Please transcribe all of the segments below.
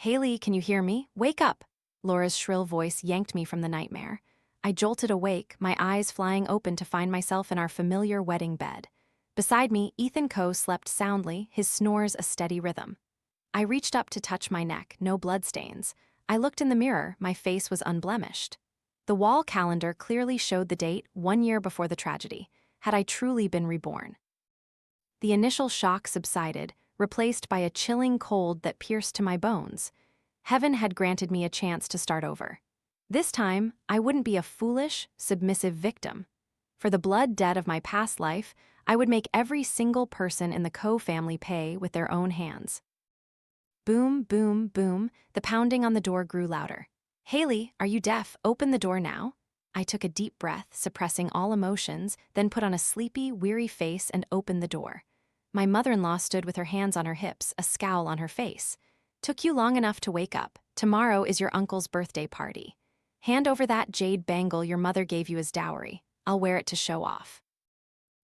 Haley, can you hear me? Wake up! Laura's shrill voice yanked me from the nightmare. I jolted awake, my eyes flying open to find myself in our familiar wedding bed. Beside me, Ethan Coe slept soundly, his snores a steady rhythm. I reached up to touch my neck, no bloodstains. I looked in the mirror, my face was unblemished. The wall calendar clearly showed the date 1 year before the tragedy. Had I truly been reborn? The initial shock subsided, replaced by a chilling cold that pierced to my bones. Heaven had granted me a chance to start over. This time, I wouldn't be a foolish, submissive victim. For the blood debt of my past life, I would make every single person in the Coe family pay with their own hands. Boom, boom, boom, the pounding on the door grew louder. Haley, are you deaf? Open the door now. I took a deep breath, suppressing all emotions, then put on a sleepy, weary face and opened the door. My mother-in-law stood with her hands on her hips, a scowl on her face. Took you long enough to wake up. Tomorrow is your uncle's birthday party. Hand over that jade bangle your mother gave you as dowry. I'll wear it to show off.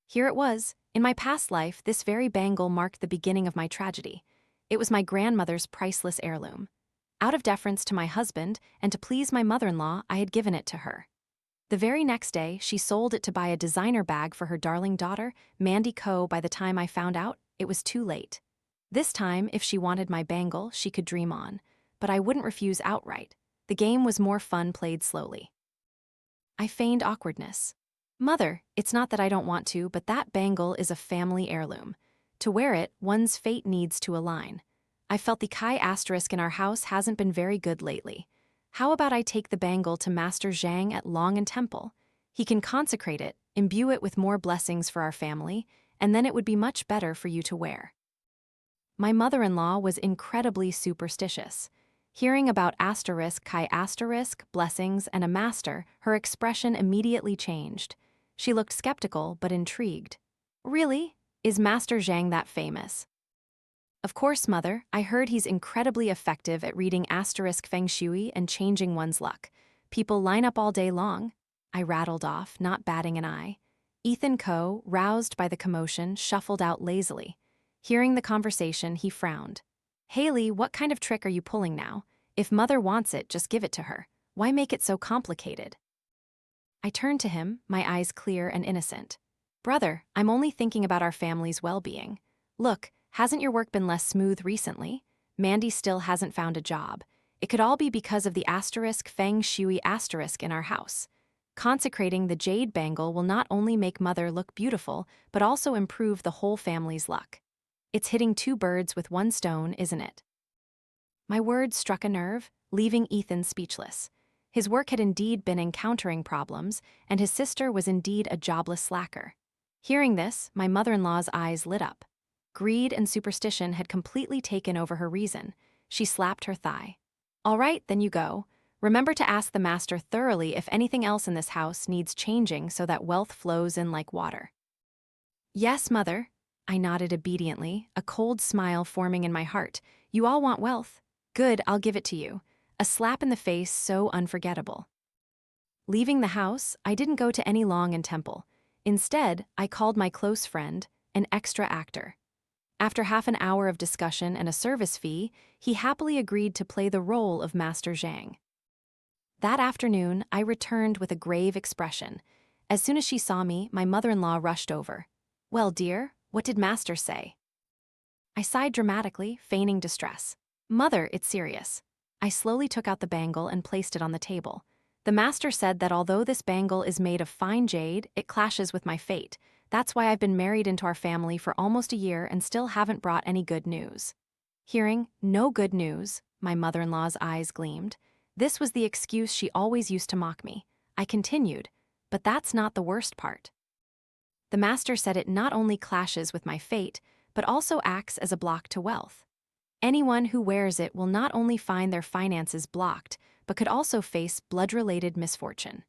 Here it was. In my past life, this very bangle marked the beginning of my tragedy. It was my grandmother's priceless heirloom. Out of deference to my husband and to please my mother-in-law, I had given it to her. The very next day, she sold it to buy a designer bag for her darling daughter, Mandy Coe. By the time I found out, it was too late. This time, if she wanted my bangle, she could dream on. But I wouldn't refuse outright. The game was more fun played slowly. I feigned awkwardness. Mother, it's not that I don't want to, but that bangle is a family heirloom. To wear it, one's fate needs to align. I felt the Chi asterisk in our house hasn't been very good lately. How about I take the bangle to Master Zhang at Long and Temple? He can consecrate it, imbue it with more blessings for our family, and then it would be much better for you to wear. My mother-in-law was incredibly superstitious. Hearing about Chi asterisk, blessings, and a master, her expression immediately changed. She looked skeptical but intrigued. Really? Is Master Zhang that famous? Of course, Mother. I heard he's incredibly effective at reading asterisk feng shui and changing one's luck. People line up all day long. I rattled off, not batting an eye. Ethan Coe, roused by the commotion, shuffled out lazily. Hearing the conversation, he frowned. Haley, what kind of trick are you pulling now? If Mother wants it, just give it to her. Why make it so complicated? I turned to him, my eyes clear and innocent. Brother, I'm only thinking about our family's well-being. Look, hasn't your work been less smooth recently? Mandy still hasn't found a job. It could all be because of the asterisk feng shui asterisk in our house. Consecrating the jade bangle will not only make Mother look beautiful, but also improve the whole family's luck. It's hitting 2 birds with 1 stone, isn't it? My words struck a nerve, leaving Ethan speechless. His work had indeed been encountering problems, and his sister was indeed a jobless slacker. Hearing this, my mother-in-law's eyes lit up. Greed and superstition had completely taken over her reason. She slapped her thigh. All right, then you go. Remember to ask the master thoroughly if anything else in this house needs changing so that wealth flows in like water. Yes, Mother. I nodded obediently, a cold smile forming in my heart. You all want wealth. Good, I'll give it to you. A slap in the face so unforgettable. Leaving the house, I didn't go to any Long and Temple. Instead, I called my close friend, an extra actor. After half an hour of discussion and a service fee, he happily agreed to play the role of Master Zhang. That afternoon, I returned with a grave expression. As soon as she saw me, my mother-in-law rushed over. Well, dear, what did Master say? I sighed dramatically, feigning distress. Mother, it's serious. I slowly took out the bangle and placed it on the table. The master said that although this bangle is made of fine jade, it clashes with my fate. That's why I've been married into our family for almost a year and still haven't brought any good news. Hearing no good news, my mother-in-law's eyes gleamed. This was the excuse she always used to mock me. I continued, but that's not the worst part. The master said it not only clashes with my fate, but also acts as a block to wealth. Anyone who wears it will not only find their finances blocked, but could also face blood-related misfortune.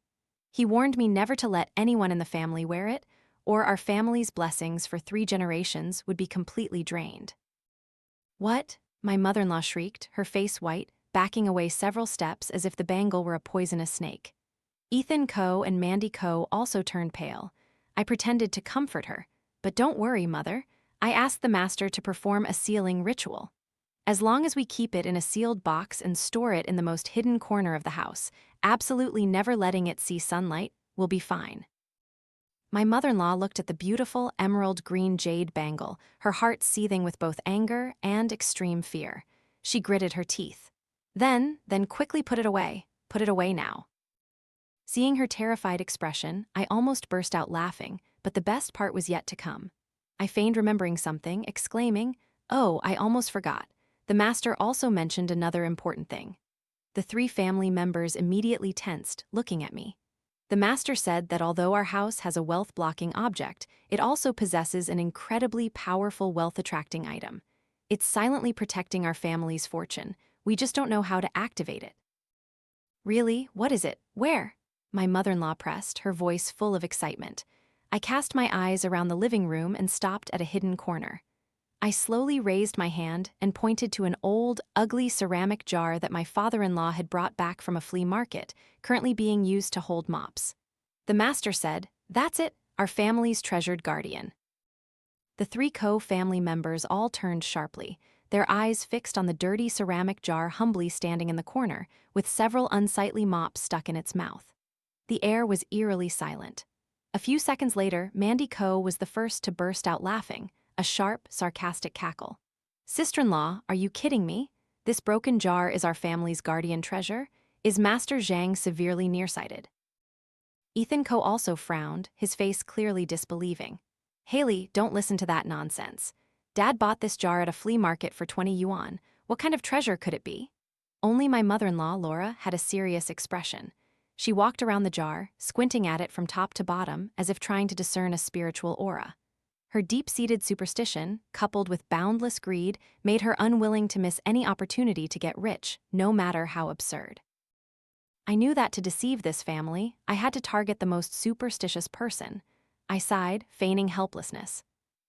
He warned me never to let anyone in the family wear it, or our family's blessings for 3 generations would be completely drained. What? My mother-in-law shrieked, her face white, backing away several steps as if the bangle were a poisonous snake. Ethan Coe and Mandy Coe also turned pale. I pretended to comfort her. But don't worry, Mother. I asked the master to perform a sealing ritual. As long as we keep it in a sealed box and store it in the most hidden corner of the house, absolutely never letting it see sunlight, we'll be fine. My mother-in-law looked at the beautiful emerald green jade bangle, her heart seething with both anger and extreme fear. She gritted her teeth. Then quickly put it away. Put it away now. Seeing her terrified expression, I almost burst out laughing, but the best part was yet to come. I feigned remembering something, exclaiming, "Oh, I almost forgot. The master also mentioned another important thing." The 3 family members immediately tensed, looking at me. The master said that although our house has a wealth-blocking object, it also possesses an incredibly powerful wealth-attracting item. It's silently protecting our family's fortune. We just don't know how to activate it. Really? What is it? Where? My mother-in-law pressed, her voice full of excitement. I cast my eyes around the living room and stopped at a hidden corner. I slowly raised my hand and pointed to an old, ugly ceramic jar that my father-in-law had brought back from a flea market, currently being used to hold mops. The master said, "That's it, our family's treasured guardian." The 3 family members all turned sharply, their eyes fixed on the dirty ceramic jar humbly standing in the corner, with several unsightly mops stuck in its mouth. The air was eerily silent. A few seconds later, Mandy Coe was the first to burst out laughing, a sharp, sarcastic cackle. "Sister-in-law, are you kidding me? This broken jar is our family's guardian treasure? Is Master Zhang severely nearsighted?" Ethan Coe also frowned, his face clearly disbelieving. "Haley, don't listen to that nonsense. Dad bought this jar at a flea market for 20 yuan. What kind of treasure could it be?" Only my mother-in-law, Laura, had a serious expression. She walked around the jar, squinting at it from top to bottom, as if trying to discern a spiritual aura. Her deep-seated superstition, coupled with boundless greed, made her unwilling to miss any opportunity to get rich, no matter how absurd. I knew that to deceive this family, I had to target the most superstitious person. I sighed, feigning helplessness.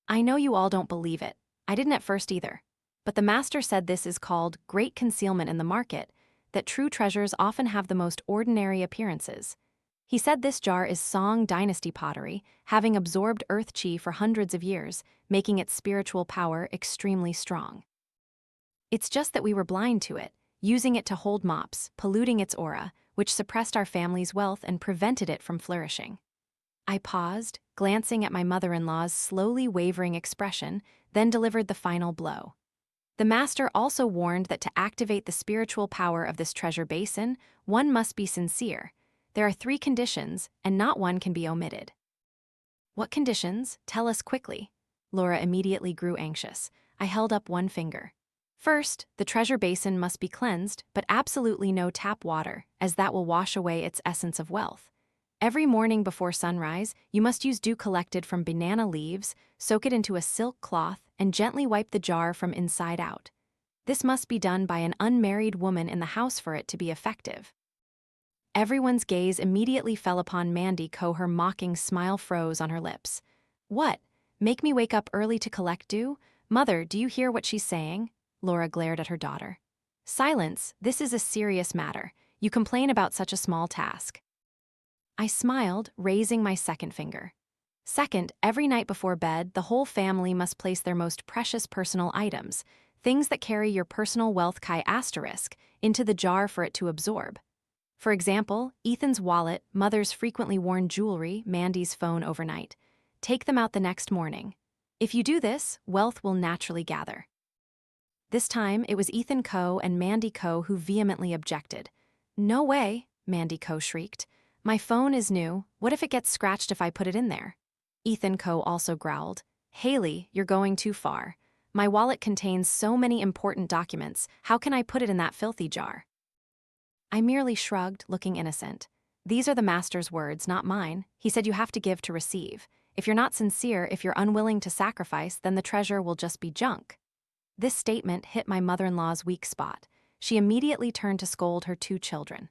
"I know you all don't believe it. I didn't at first either. But the master said this is called great concealment in the market, that true treasures often have the most ordinary appearances. He said this jar is Song Dynasty pottery, having absorbed Earth Chi for hundreds of years, making its spiritual power extremely strong. It's just that we were blind to it, using it to hold mops, polluting its aura, which suppressed our family's wealth and prevented it from flourishing." I paused, glancing at my mother-in-law's slowly wavering expression, then delivered the final blow. The master also warned that to activate the spiritual power of this treasure basin, one must be sincere. There are 3 conditions, and not one can be omitted. "What conditions? Tell us quickly." Laura immediately grew anxious. I held up one finger. "First, the treasure basin must be cleansed, but absolutely no tap water, as that will wash away its essence of wealth. Every morning before sunrise, you must use dew collected from banana leaves, soak it into a silk cloth, and gently wipe the jar from inside out. This must be done by an unmarried woman in the house for it to be effective." Everyone's gaze immediately fell upon Mandy Coe. Her mocking smile froze on her lips. "What? Make me wake up early to collect dew? Mother, do you hear what she's saying?" Laura glared at her daughter. "Silence, this is a serious matter. You complain about such a small task." I smiled, raising my second finger. "Second, every night before bed, the whole family must place their most precious personal items, things that carry your personal wealth chi asterisk, into the jar for it to absorb. For example, Ethan's wallet, Mother's frequently worn jewelry, Mandy's phone overnight. Take them out the next morning. If you do this, wealth will naturally gather." This time, it was Ethan Coe and Mandy Coe who vehemently objected. "No way," Mandy Coe shrieked. "My phone is new. What if it gets scratched if I put it in there?" Ethan Coe also growled. "Haley, you're going too far. My wallet contains so many important documents. How can I put it in that filthy jar?" I merely shrugged, looking innocent. "These are the master's words, not mine. He said you have to give to receive. If you're not sincere, if you're unwilling to sacrifice, then the treasure will just be junk." This statement hit my mother-in-law's weak spot. She immediately turned to scold her 2 children.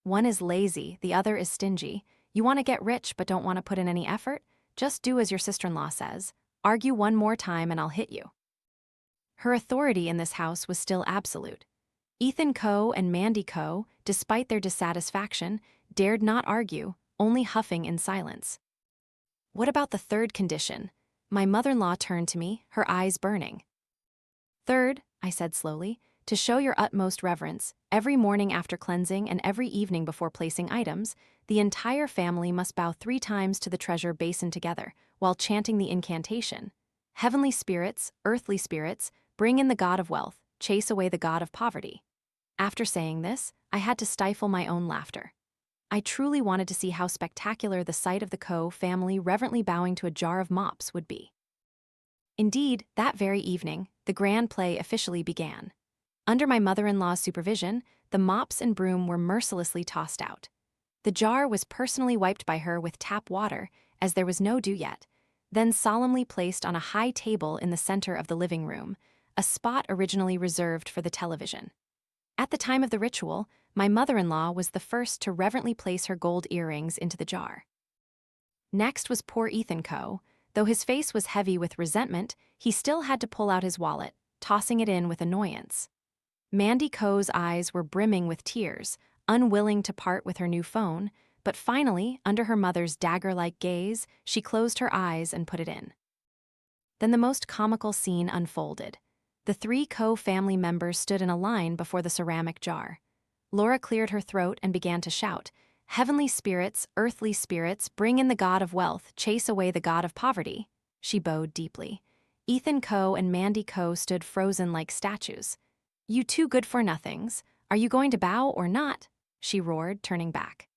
"One is lazy, the other is stingy. You want to get rich but don't want to put in any effort? Just do as your sister-in-law says. Argue one more time and I'll hit you." Her authority in this house was still absolute. Ethan Coe and Mandy Coe, despite their dissatisfaction, dared not argue, only huffing in silence. "What about the 3rd condition?" My mother-in-law turned to me, her eyes burning. "Third," I said slowly, "to show your utmost reverence, every morning after cleansing and every evening before placing items, the entire family must bow 3 times to the treasure basin together, while chanting the incantation. Heavenly spirits, earthly spirits, bring in the god of wealth, chase away the god of poverty." After saying this, I had to stifle my own laughter. I truly wanted to see how spectacular the sight of the Coe family reverently bowing to a jar of mops would be. Indeed, that very evening, the grand play officially began. Under my mother-in-law's supervision, the mops and broom were mercilessly tossed out. The jar was personally wiped by her with tap water, as there was no dew yet, then solemnly placed on a high table in the center of the living room, a spot originally reserved for the television. At the time of the ritual, my mother-in-law was the first to reverently place her gold earrings into the jar. Next was poor Ethan Coe. Though his face was heavy with resentment, he still had to pull out his wallet, tossing it in with annoyance. Mandy Coe's eyes were brimming with tears, unwilling to part with her new phone, but finally, under her mother's dagger-like gaze, she closed her eyes and put it in. Then the most comical scene unfolded. The 3 Coe family members stood in a line before the ceramic jar. Laura cleared her throat and began to shout, "Heavenly spirits, earthly spirits, bring in the god of wealth, chase away the god of poverty." She bowed deeply. Ethan Coe and Mandy Coe stood frozen like statues. "You 2 good-for-nothings, are you going to bow or not?" she roared, turning back.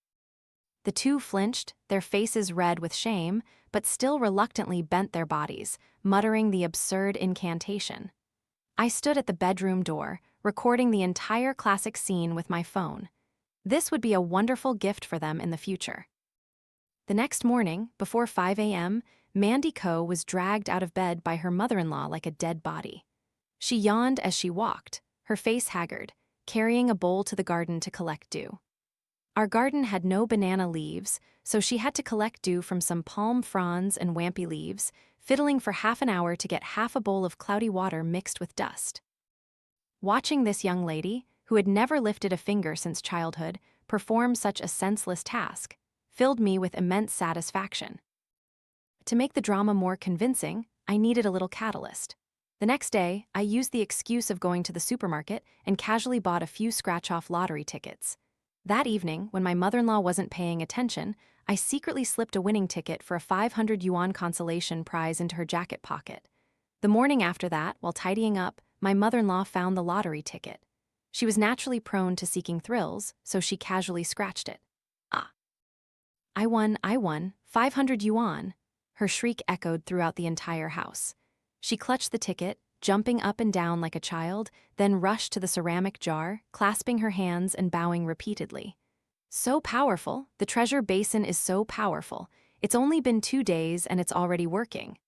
The 2 flinched, their faces red with shame, but still reluctantly bent their bodies, muttering the absurd incantation. I stood at the bedroom door, recording the entire classic scene with my phone. This would be a wonderful gift for them in the future. The next morning, before 5 a.m., Mandy Coe was dragged out of bed by her mother-in-law like a dead body. She yawned as she walked, her face haggard, carrying a bowl to the garden to collect dew. Our garden had no banana leaves, so she had to collect dew from some palm fronds and wampy leaves, fiddling for half an hour to get half a bowl of cloudy water mixed with dust. Watching this young lady, who had never lifted a finger since childhood, perform such a senseless task, filled me with immense satisfaction. To make the drama more convincing, I needed a little catalyst. The next day, I used the excuse of going to the supermarket and casually bought a few scratch-off lottery tickets. That evening, when my mother-in-law wasn't paying attention, I secretly slipped a winning ticket for a 500 yuan consolation prize into her jacket pocket. The morning after that, while tidying up, my mother-in-law found the lottery ticket. She was naturally prone to seeking thrills, so she casually scratched it. "Ah. I won, 500 yuan." Her shriek echoed throughout the entire house. She clutched the ticket, jumping up and down like a child, then rushed to the ceramic jar, clasping her hands and bowing repeatedly. "So powerful, the treasure basin is so powerful. It's only been 2 days and it's already working."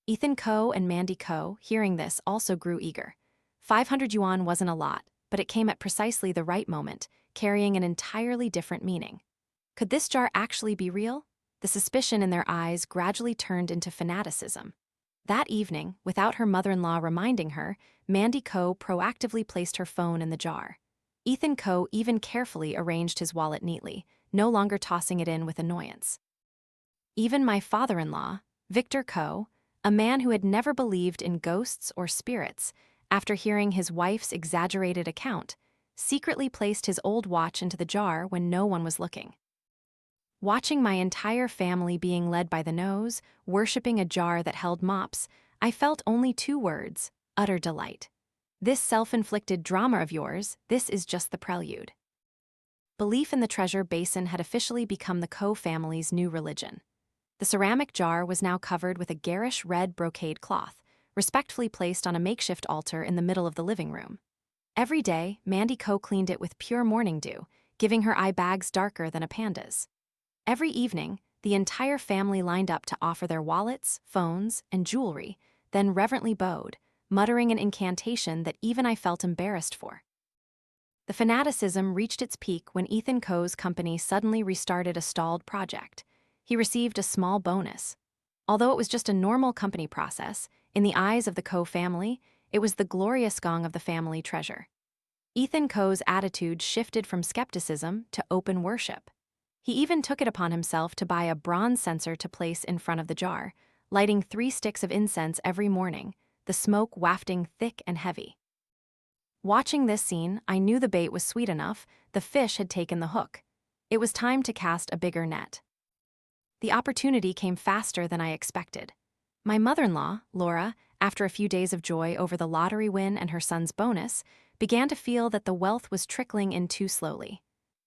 Ethan Coe and Mandy Coe, hearing this, also grew eager. 500 yuan wasn't a lot, but it came at precisely the right moment, carrying an entirely different meaning. Could this jar actually be real? The suspicion in their eyes gradually turned into fanaticism. That evening, without her mother-in-law reminding her, Mandy Coe proactively placed her phone in the jar. Ethan Coe even carefully arranged his wallet neatly, no longer tossing it in with annoyance. Even my father-in-law, Victor Coe, a man who had never believed in ghosts or spirits, after hearing his wife's exaggerated account, secretly placed his old watch into the jar when no one was looking. Watching my entire family being led by the nose, worshipping a jar that held mops, I felt only 2 words: utter delight. This self-inflicted drama of yours, this is just the prelude. Belief in the treasure basin had officially become the Coe family's new religion. The ceramic jar was now covered with a garish red brocade cloth, respectfully placed on a makeshift altar in the middle of the living room. Every day, Mandy Coe cleaned it with pure morning dew, giving her eye bags darker than a panda's. Every evening, the entire family lined up to offer their wallets, phones, and jewelry, then reverently bowed, muttering an incantation that even I felt embarrassed for. The fanaticism reached its peak when Ethan Coe's company suddenly restarted a stalled project. He received a small bonus. Although it was just a normal company process, in the eyes of the Coe family, it was the glorious gong of the family treasure. Ethan Coe's attitude shifted from skepticism to open worship. He even took it upon himself to buy a bronze censer to place in front of the jar, lighting 3 sticks of incense every morning, the smoke wafting thick and heavy. Watching this scene, I knew the bait was sweet enough, the fish had taken the hook. It was time to cast a bigger net. The opportunity came faster than I expected. My mother-in-law, Laura, after a few days of joy over the lottery win and her son's bonus, began to feel that the wealth was trickling in too slowly.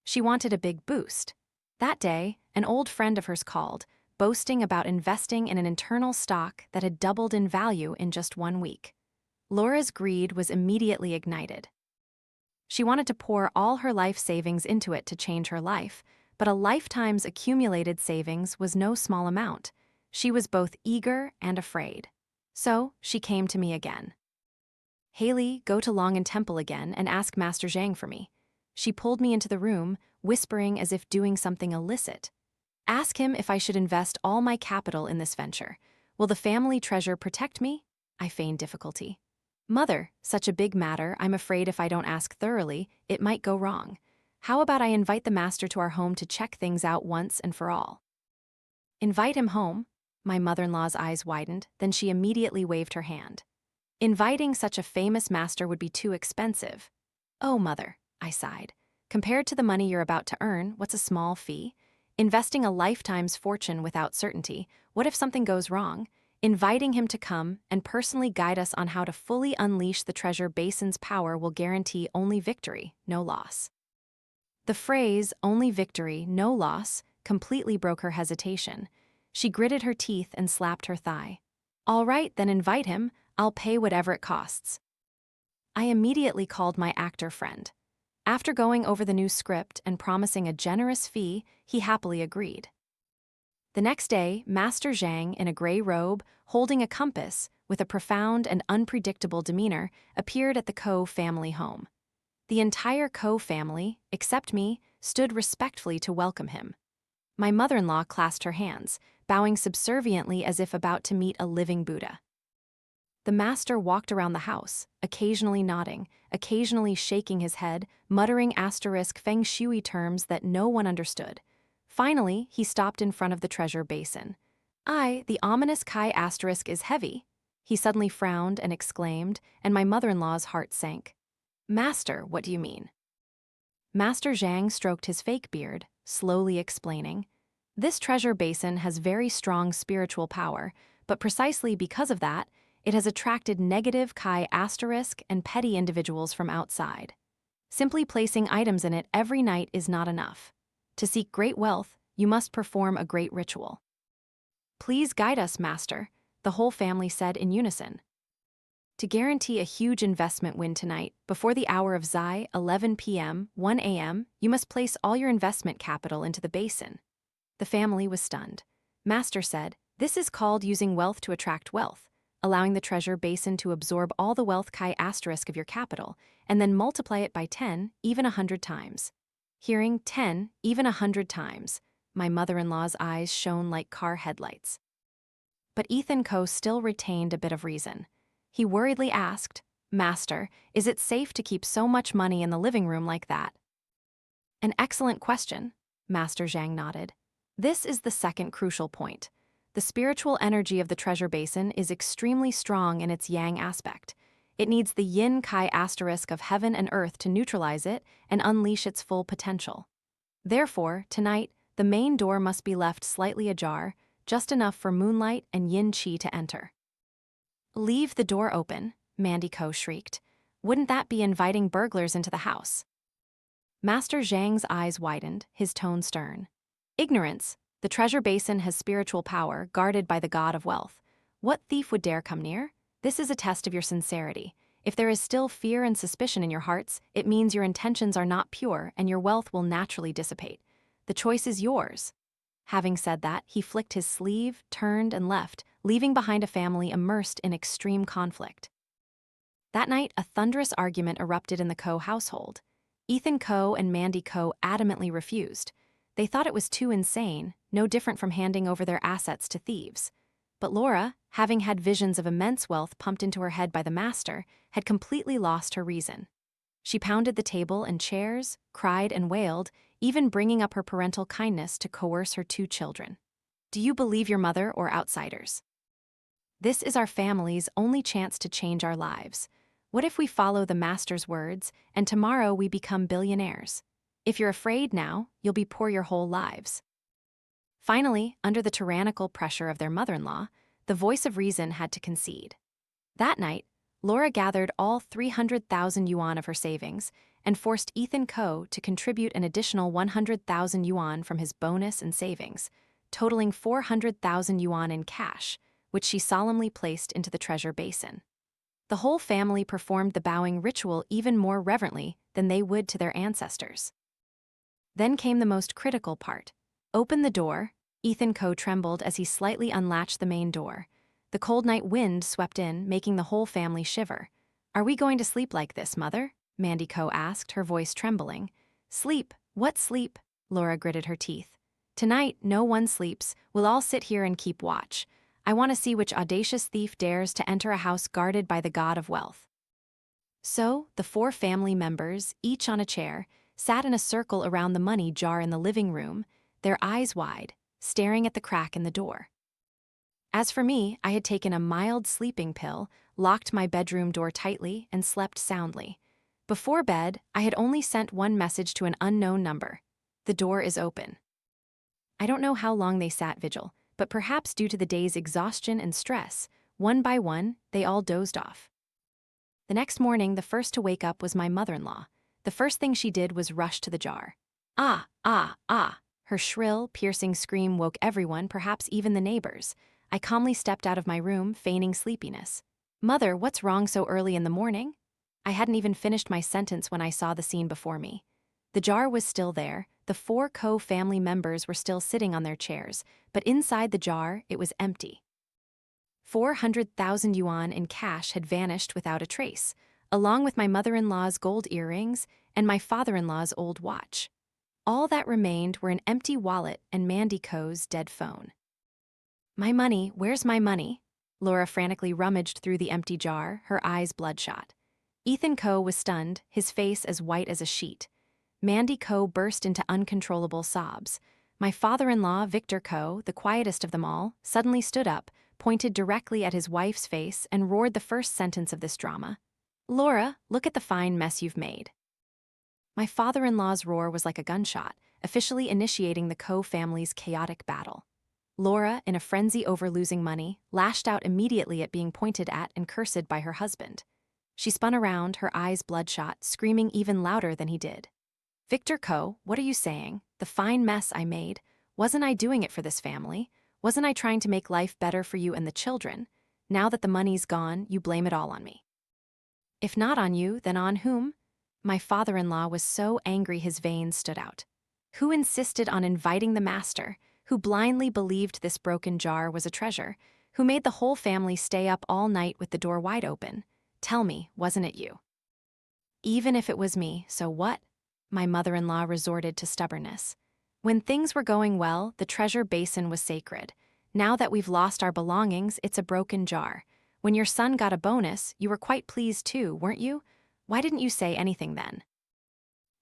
She wanted a big boost. That day, an old friend of hers called, boasting about investing in an internal stock that had doubled in value in just 1 week. Laura's greed was immediately ignited. She wanted to pour all her life savings into it to change her life, but a lifetime's accumulated savings was no small amount. She was both eager and afraid. So, she came to me again. "Haley, go to Long and Temple again and ask Master Zhang for me." She pulled me into the room, whispering as if doing something illicit. "Ask him if I should invest all my capital in this venture. Will the family treasure protect me?" I feigned difficulty. "Mother, such a big matter, I'm afraid if I don't ask thoroughly, it might go wrong. How about I invite the master to our home to check things out once and for all?" "Invite him home?" My mother-in-law's eyes widened, then she immediately waved her hand. "Inviting such a famous master would be too expensive." "Oh, mother," I sighed. "Compared to the money you're about to earn, what's a small fee? Investing a lifetime's fortune without certainty, what if something goes wrong? Inviting him to come and personally guide us on how to fully unleash the treasure Basin's power will guarantee only victory, no loss." The phrase, "only victory, no loss," completely broke her hesitation. She gritted her teeth and slapped her thigh. "All right, then invite him. I'll pay whatever it costs." I immediately called my actor friend. After going over the new script and promising a generous fee, he happily agreed. The next day, Master Zhang, in a gray robe, holding a compass, with a profound and unpredictable demeanor, appeared at the Ko family home. The entire Ko family, except me, stood respectfully to welcome him. My mother-in-law clasped her hands, bowing subserviently as if about to meet a living Buddha. The master walked around the house, occasionally nodding, occasionally shaking his head, muttering feng shui terms that no one understood. Finally, he stopped in front of the treasure basin. The ominous Kai is heavy." He suddenly frowned and exclaimed, and my mother-in-law's heart sank. "Master, what do you mean?" Master Zhang stroked his fake beard, slowly explaining, "This treasure basin has very strong spiritual power, but precisely because of that, it has attracted negative Kai and petty individuals from outside. Simply placing items in it every night is not enough. To seek great wealth, you must perform a great ritual." "Please guide us, Master," the whole family said in unison. "To guarantee a huge investment win tonight, before the hour of Zai, 11 p.m., 1 a.m., you must place all your investment capital into the basin." The family was stunned. Master said, "This is called using wealth to attract wealth, allowing the treasure basin to absorb all the wealth Kai of your capital, and then multiply it by 10, even 100 times. Hearing 10, even 100 times, my mother-in-law's eyes shone like car headlights. But Ethan Ko still retained a bit of reason. He worriedly asked, "Master, is it safe to keep so much money in the living room like that?" "An excellent question," Master Zhang nodded. "This is the second crucial point. The spiritual energy of the treasure basin is extremely strong in its yang aspect. It needs the yin Kai of heaven and earth to neutralize it and unleash its full potential. Therefore, tonight, the main door must be left slightly ajar, just enough for moonlight and yin qi to enter." "Leave the door open," Mandy Ko shrieked. "Wouldn't that be inviting burglars into the house?" Master Zhang's eyes widened, his tone stern. "Ignorance. The treasure basin has spiritual power, guarded by the god of wealth. What thief would dare come near? This is a test of your sincerity. If there is still fear and suspicion in your hearts, it means your intentions are not pure and your wealth will naturally dissipate. The choice is yours." Having said that, he flicked his sleeve, turned, and left, leaving behind a family immersed in extreme conflict. That night, a thunderous argument erupted in the Ko household. Ethan Ko and Mandy Ko adamantly refused. They thought it was too insane, no different from handing over their assets to thieves. But Laura, having had visions of immense wealth pumped into her head by the master, had completely lost her reason. She pounded the table and chairs, cried and wailed, even bringing up her parental kindness to coerce her 2 children. "Do you believe your mother or outsiders? This is our family's only chance to change our lives. What if we follow the master's words, and tomorrow we become billionaires? If you're afraid now, you'll be poor your whole lives. Finally, under the tyrannical pressure of their mother-in-law, the voice of reason had to concede. That night, Laura gathered all 300,000 yuan of her savings and forced Ethan Ko to contribute an additional 100,000 yuan from his bonus and savings, totaling 400,000 yuan in cash, which she solemnly placed into the treasure basin. The whole family performed the bowing ritual even more reverently than they would to their ancestors. Then came the most critical part. Open the door. Ethan Ko trembled as he slightly unlatched the main door. The cold night wind swept in, making the whole family shiver. Are we going to sleep like this, Mother? Mandy Ko asked, her voice trembling. Sleep? What sleep? Laura gritted her teeth. Tonight, no one sleeps. We'll all sit here and keep watch. I want to see which audacious thief dares to enter a house guarded by the god of wealth. So, the 4 family members, each on a chair, sat in a circle around the money jar in the living room, their eyes wide, staring at the crack in the door. As for me, I had taken a mild sleeping pill, locked my bedroom door tightly, and slept soundly. Before bed, I had only sent one message to an unknown number. The door is open. I don't know how long they sat vigil, but perhaps due to the day's exhaustion and stress, one by one, they all dozed off. The next morning, the first to wake up was my mother-in-law. The first thing she did was rush to the jar. Ah, ah, ah! Her shrill, piercing scream woke everyone, perhaps even the neighbors. I calmly stepped out of my room, feigning sleepiness. Mother, what's wrong so early in the morning? I hadn't even finished my sentence when I saw the scene before me. The jar was still there, the 4 Ko family members were still sitting on their chairs, but inside the jar, it was empty. 400,000 yuan in cash had vanished without a trace, along with my mother-in-law's gold earrings and my father-in-law's old watch. All that remained were an empty wallet and Mandy Ko's dead phone. My money, where's my money? Laura frantically rummaged through the empty jar, her eyes bloodshot. Ethan Ko was stunned, his face as white as a sheet. Mandy Ko burst into uncontrollable sobs. My father-in-law, Victor Ko, the quietest of them all, suddenly stood up, pointed directly at his wife's face, and roared the first sentence of this drama. Laura, look at the fine mess you've made. My father-in-law's roar was like a gunshot, officially initiating the Ko family's chaotic battle. Laura, in a frenzy over losing money, lashed out immediately at being pointed at and cursed by her husband. She spun around, her eyes bloodshot, screaming even louder than he did. Victor Ko, what are you saying? The fine mess I made? Wasn't I doing it for this family? Wasn't I trying to make life better for you and the children? Now that the money's gone, you blame it all on me. If not on you, then on whom? My father-in-law was so angry his veins stood out. Who insisted on inviting the master? Who blindly believed this broken jar was a treasure? Who made the whole family stay up all night with the door wide open? Tell me, wasn't it you? Even if it was me, so what? My mother-in-law resorted to stubbornness. When things were going well, the treasure basin was sacred. Now that we've lost our belongings, it's a broken jar. When your son got a bonus, you were quite pleased too, weren't you? Why didn't you say anything then?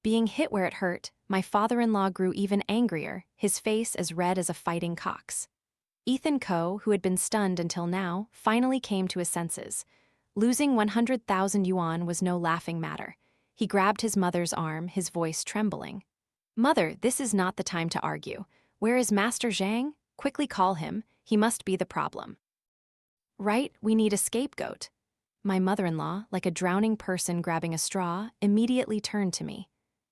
Being hit where it hurt, my father-in-law grew even angrier, his face as red as a fighting cock's. Ethan Ko, who had been stunned until now, finally came to his senses. Losing 100,000 yuan was no laughing matter. He grabbed his mother's arm, his voice trembling. Mother, this is not the time to argue. Where is Master Zhang? Quickly call him. He must be the problem. Right, we need a scapegoat. My mother-in-law, like a drowning person grabbing a straw, immediately turned to me.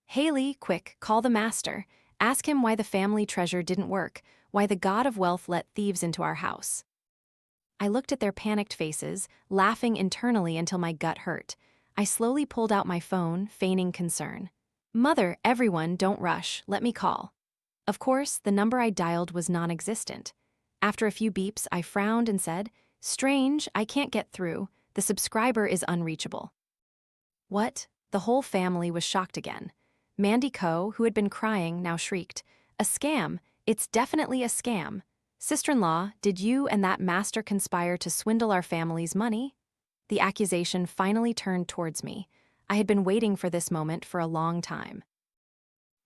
Haley, quick, call the master. Ask him why the family treasure didn't work, why the god of wealth let thieves into our house. I looked at their panicked faces, laughing internally until my gut hurt. I slowly pulled out my phone, feigning concern. Mother, everyone, don't rush, let me call. Of course, the number I dialed was non-existent. After a few beeps, I frowned and said, Strange, I can't get through. The subscriber is unreachable. What? The whole family was shocked again. Mandy Ko, who had been crying, now shrieked, A scam! It's definitely a scam. Sister-in-law, did you and that master conspire to swindle our family's money? The accusation finally turned towards me. I had been waiting for this moment for a long time.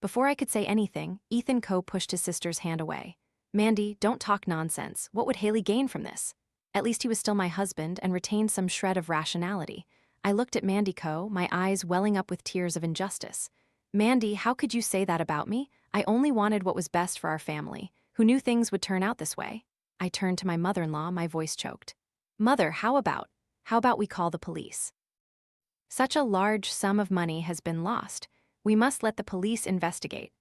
Before I could say anything, Ethan Ko pushed his sister's hand away. Mandy, don't talk nonsense. What would Haley gain from this? At least he was still my husband and retained some shred of rationality. I looked at Mandy Co., my eyes welling up with tears of injustice. Mandy, how could you say that about me? I only wanted what was best for our family. Who knew things would turn out this way? I turned to my mother-in-law, my voice choked. Mother, how about we call the police? Such a large sum of money has been lost. We must let the police investigate.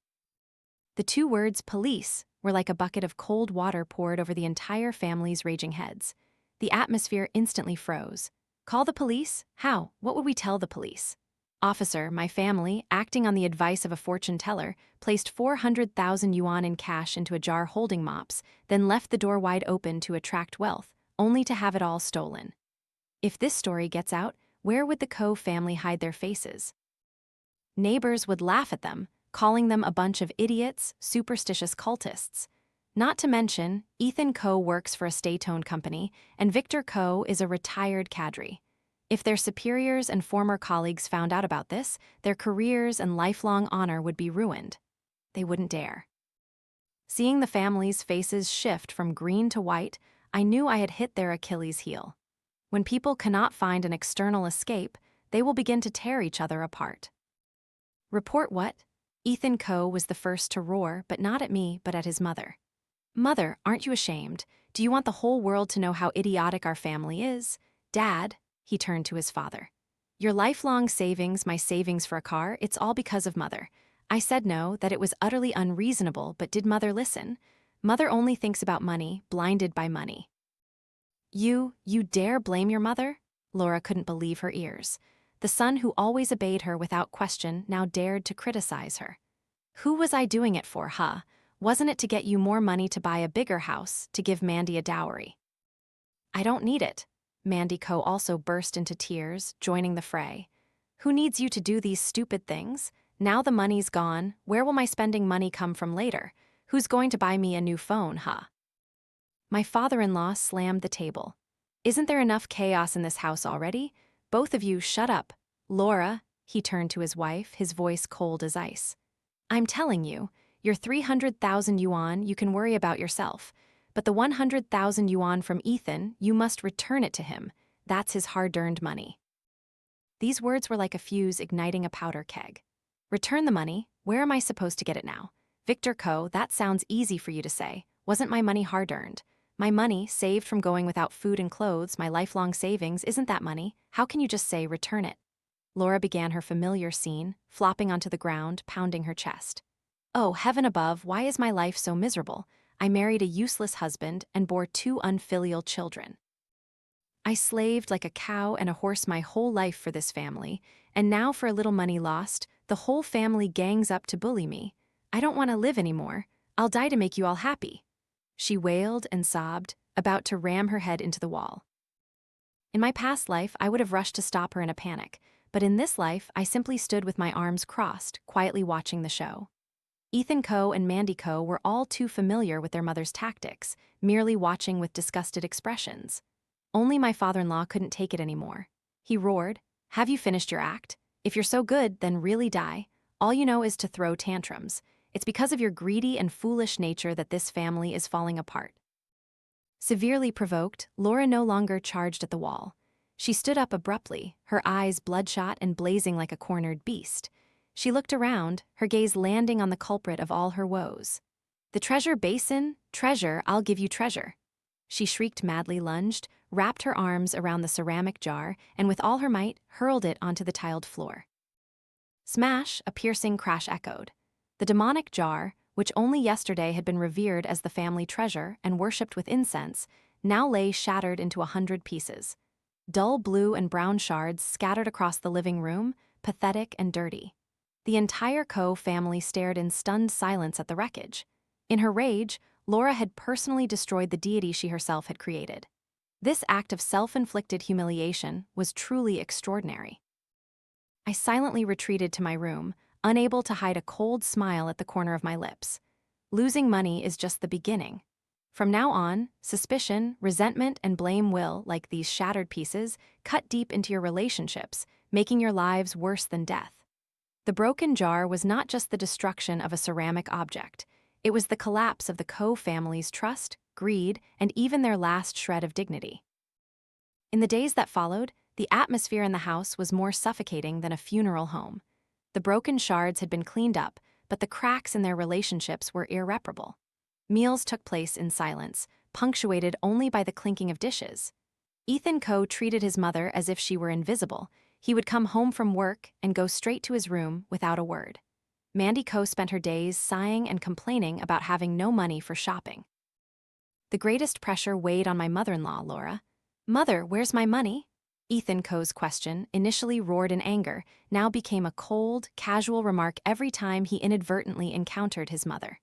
The two words police were like a bucket of cold water poured over the entire family's raging heads. The atmosphere instantly froze. Call the police? How? What would we tell the police? Officer, my family, acting on the advice of a fortune teller, placed 400,000 yuan in cash into a jar holding mops, then left the door wide open to attract wealth, only to have it all stolen. If this story gets out, where would the Co family hide their faces? Neighbors would laugh at them, calling them a bunch of idiots, superstitious cultists. Not to mention, Ethan Co works for a state-owned company, and Victor Co is a retired cadre. If their superiors and former colleagues found out about this, their careers and lifelong honor would be ruined. They wouldn't dare. Seeing the family's faces shift from green to white, I knew I had hit their Achilles heel. When people cannot find an external escape, they will begin to tear each other apart. Report what? Ethan Co was the first to roar, but not at me, but at his mother. Mother, aren't you ashamed? Do you want the whole world to know how idiotic our family is? Dad, he turned to his father. Your lifelong savings, my savings for a car, it's all because of Mother. I said no, that it was utterly unreasonable, but did Mother listen? Mother only thinks about money, blinded by money. You dare blame your mother? Laura couldn't believe her ears. The son who always obeyed her without question now dared to criticize her. Who was I doing it for, huh? Wasn't it to get you more money to buy a bigger house, to give Mandy a dowry? I don't need it. Mandy Co also burst into tears, joining the fray. Who needs you to do these stupid things? Now the money's gone, where will my spending money come from later? Who's going to buy me a new phone, huh? My father-in-law slammed the table. Isn't there enough chaos in this house already? Both of you shut up. Laura, he turned to his wife, his voice cold as ice. I'm telling you, your 300,000 yuan you can worry about yourself. But the 100,000 yuan from Ethan, you must return it to him. That's his hard-earned money. These words were like a fuse igniting a powder keg. Return the money? Where am I supposed to get it now? Victor Co, that sounds easy for you to say. Wasn't my money hard-earned? My money, saved from going without food and clothes, my lifelong savings, isn't that money? How can you just say return it? Laura began her familiar scene, flopping onto the ground, pounding her chest. Oh, heaven above, why is my life so miserable? I married a useless husband and bore 2 unfilial children. I slaved like a cow and a horse my whole life for this family, and now for a little money lost, the whole family gangs up to bully me. I don't want to live anymore. I'll die to make you all happy. She wailed and sobbed, about to ram her head into the wall. In my past life, I would have rushed to stop her in a panic, but in this life, I simply stood with my arms crossed, quietly watching the show. Ethan Co and Mandy Co were all too familiar with their mother's tactics, merely watching with disgusted expressions. Only my father-in-law couldn't take it anymore. He roared, "Have you finished your act? If you're so good, then really die. All you know is to throw tantrums. It's because of your greedy and foolish nature that this family is falling apart." Severely provoked, Laura no longer charged at the wall. She stood up abruptly, her eyes bloodshot and blazing like a cornered beast. She looked around, her gaze landing on the culprit of all her woes. "The treasure, Basin? Treasure, I'll give you treasure." She shrieked madly, lunged, wrapped her arms around the ceramic jar, and with all her might, hurled it onto the tiled floor. Smash, a piercing crash echoed. The demonic jar, which only yesterday had been revered as the family treasure and worshipped with incense, now lay shattered into 100 pieces. Dull blue and brown shards scattered across the living room, pathetic and dirty. The entire Co family stared in stunned silence at the wreckage. In her rage, Laura had personally destroyed the deity she herself had created. This act of self-inflicted humiliation was truly extraordinary. I silently retreated to my room, unable to hide a cold smile at the corner of my lips. Losing money is just the beginning. From now on, suspicion, resentment, and blame will, like these shattered pieces, cut deep into your relationships, making your lives worse than death. The broken jar was not just the destruction of a ceramic object. It was the collapse of the Co family's trust, greed, and even their last shred of dignity. In the days that followed, The atmosphere in the house was more suffocating than a funeral home. The broken shards had been cleaned up, but the cracks in their relationships were irreparable. Meals took place in silence, punctuated only by the clinking of dishes. Ethan Coe treated his mother as if she were invisible. He would come home from work and go straight to his room without a word. Mandy Coe spent her days sighing and complaining about having no money for shopping. The greatest pressure weighed on my mother-in-law, Laura. "Mother, where's my money?" Ethan Coe's question, initially roared in anger, now became a cold, casual remark every time he inadvertently encountered his mother.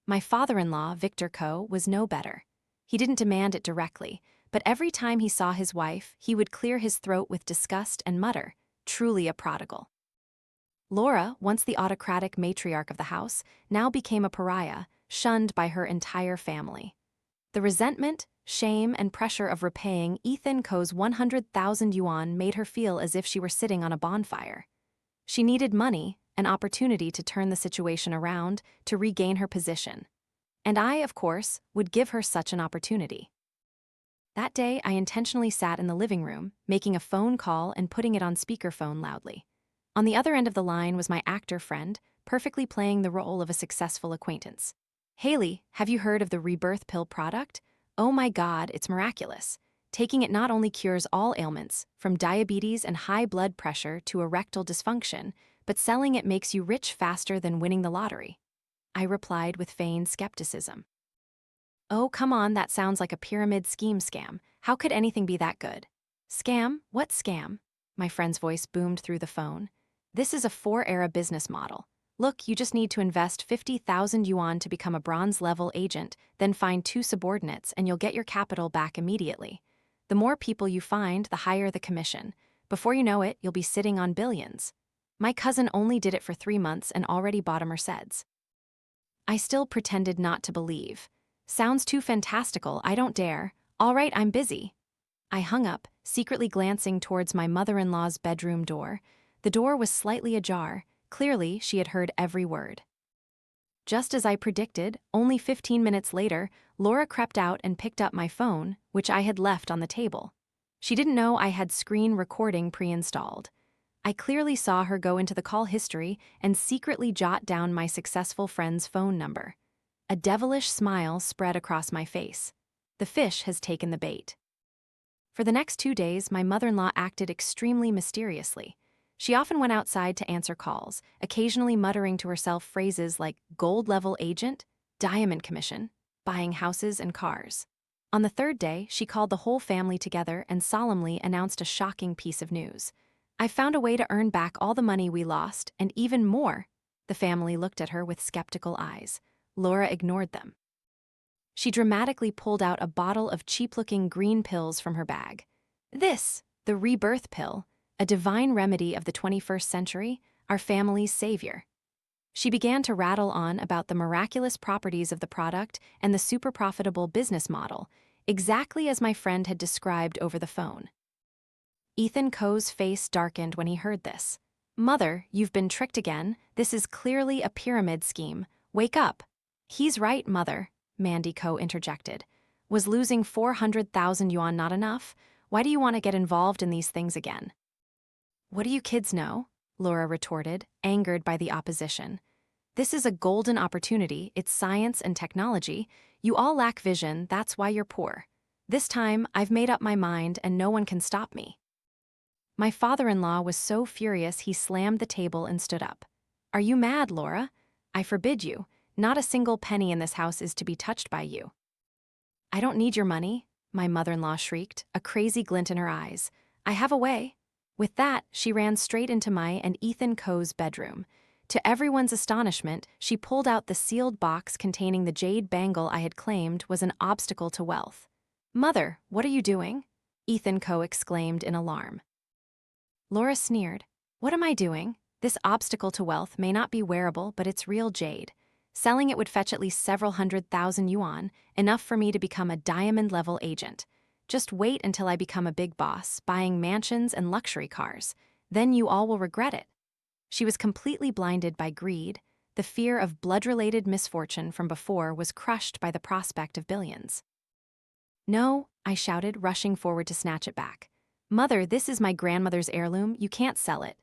My father-in-law, Victor Coe, was no better. He didn't demand it directly, but every time he saw his wife, he would clear his throat with disgust and mutter, "Truly a prodigal." Laura, once the autocratic matriarch of the house, now became a pariah, shunned by her entire family. The resentment, shame, and pressure of repaying Ethan Coe's 100,000 yuan made her feel as if she were sitting on a bonfire. She needed money, an opportunity to turn the situation around, to regain her position. And I, of course, would give her such an opportunity. That day, I intentionally sat in the living room, making a phone call and putting it on speakerphone loudly. On the other end of the line was my actor friend, perfectly playing the role of a successful acquaintance. "Haley, have you heard of the Rebirth Pill product? Oh my God, it's miraculous. Taking it not only cures all ailments, from diabetes and high blood pressure to erectile dysfunction, but selling it makes you rich faster than winning the lottery." I replied with feigned skepticism. "Oh, come on, that sounds like a pyramid scheme scam. How could anything be that good?" "Scam? What scam?" My friend's voice boomed through the phone. "This is a 4-era business model. Look, you just need to invest 50,000 yuan to become a bronze-level agent, then find 2 subordinates and you'll get your capital back immediately. The more people you find, the higher the commission. Before you know it, you'll be sitting on billions. My cousin only did it for 3 months and already bought a Mercedes." I still pretended not to believe. "Sounds too fantastical, I don't dare. All right, I'm busy." I hung up, secretly glancing towards my mother-in-law's bedroom door. The door was slightly ajar. Clearly, she had heard every word. Just as I predicted, only 15 minutes later, Laura crept out and picked up my phone, which I had left on the table. She didn't know I had screen recording pre-installed. I clearly saw her go into the call history and secretly jot down my successful friend's phone number. A devilish smile spread across my face. The fish has taken the bait. For the next 2 days, my mother-in-law acted extremely mysteriously. She often went outside to answer calls, occasionally muttering to herself phrases like gold-level agent, diamond commission, buying houses and cars. On the 3rd day, she called the whole family together and solemnly announced a shocking piece of news. "I found a way to earn back all the money we lost, and even more." The family looked at her with skeptical eyes. Laura ignored them. She dramatically pulled out a bottle of cheap-looking green pills from her bag. "This, the Rebirth Pill, a divine remedy of the 21st century, our family's savior." She began to rattle on about the miraculous properties of the product and the super profitable business model, exactly as my friend had described over the phone. Ethan Coe's face darkened when he heard this. "Mother, you've been tricked again. This is clearly a pyramid scheme. Wake up." "He's right, Mother," Mandy Coe interjected. "Was losing 400,000 yuan not enough? Why do you want to get involved in these things again?" "What do you kids know?" Laura retorted, angered by the opposition. "This is a golden opportunity. It's science and technology. You all lack vision, that's why you're poor. This time, I've made up my mind and no one can stop me." My father-in-law was so furious he slammed the table and stood up. "Are you mad, Laura? I forbid you. Not a single penny in this house is to be touched by you." "I don't need your money," my mother-in-law shrieked, a crazy glint in her eyes. "I have a way." With that, she ran straight into my and Ethan Coe's bedroom. To everyone's astonishment, she pulled out the sealed box containing the jade bangle I had claimed was an obstacle to wealth. "Mother, what are you doing?" Ethan Coe exclaimed in alarm. Laura sneered. "What am I doing? This obstacle to wealth may not be wearable, but it's real jade. Selling it would fetch at least several 100,000 yuan, enough for me to become a diamond-level agent. Just wait until I become a big boss, buying mansions and luxury cars. Then you all will regret it." She was completely blinded by greed. The fear of blood-related misfortune from before was crushed by the prospect of billions. "No," I shouted, rushing forward to snatch it back. "Mother, this is my grandmother's heirloom, you can't sell it."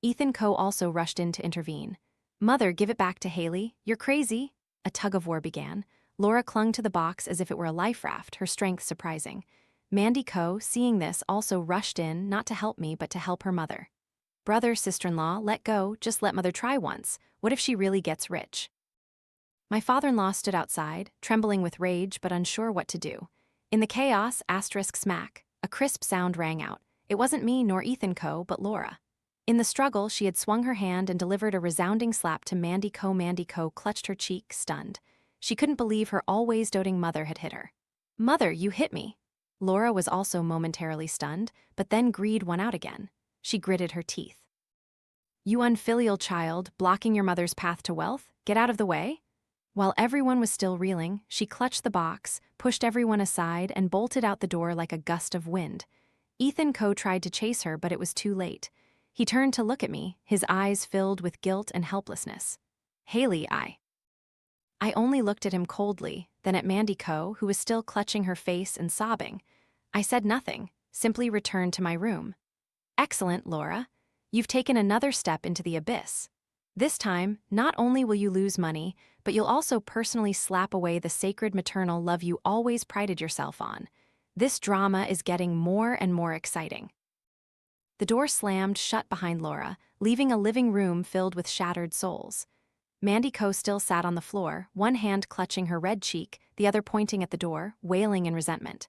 Ethan Coe also rushed in to intervene. "Mother, give it back to Haley, you're crazy." A tug-of-war began. Laura clung to the box as if it were a life raft, her strength surprising. Mandy Coe, seeing this, also rushed in, not to help me, but to help her mother. "Brother, sister-in-law, let go, just let mother try once. What if she really gets rich?" My father-in-law stood outside, trembling with rage but unsure what to do. In the chaos, asterisk smack, a crisp sound rang out. It wasn't me nor Ethan Coe, but Laura. In the struggle, she had swung her hand and delivered a resounding slap to Mandy Coe. Mandy Coe clutched her cheek, stunned. She couldn't believe her always doting mother had hit her. "Mother, you hit me." Laura was also momentarily stunned, but then greed won out again. She gritted her teeth. "You unfilial child, blocking your mother's path to wealth? Get out of the way." While everyone was still reeling, she clutched the box, pushed everyone aside, and bolted out the door like a gust of wind. Ethan Coe tried to chase her, but it was too late. He turned to look at me, his eyes filled with guilt and helplessness. "Haley, I only looked at him coldly, then at Mandy Coe, who was still clutching her face and sobbing. I said nothing, simply returned to my room. "Excellent, Laura. You've taken another step into the abyss. This time, not only will you lose money, but you'll also personally slap away the sacred maternal love you always prided yourself on. This drama is getting more and more exciting." The door slammed shut behind Laura, leaving a living room filled with shattered souls. Mandy Coe still sat on the floor, one hand clutching her red cheek, the other pointing at the door, wailing in resentment.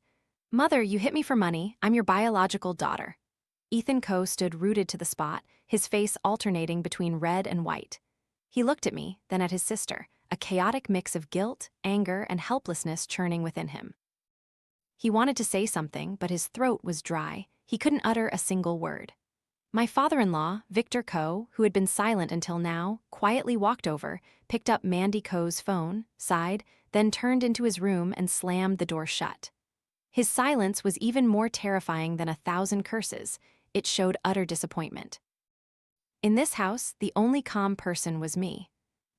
"Mother, you hit me for money. I'm your biological daughter." Ethan Coe stood rooted to the spot, his face alternating between red and white. He looked at me, then at his sister, a chaotic mix of guilt, anger, and helplessness churning within him. He wanted to say something, but his throat was dry. He couldn't utter a single word. My father-in-law, Victor Coe, who had been silent until now, quietly walked over, picked up Mandy Coe's phone, sighed, then turned into his room and slammed the door shut. His silence was even more terrifying than 1,000 curses. It showed utter disappointment. In this house, the only calm person was me.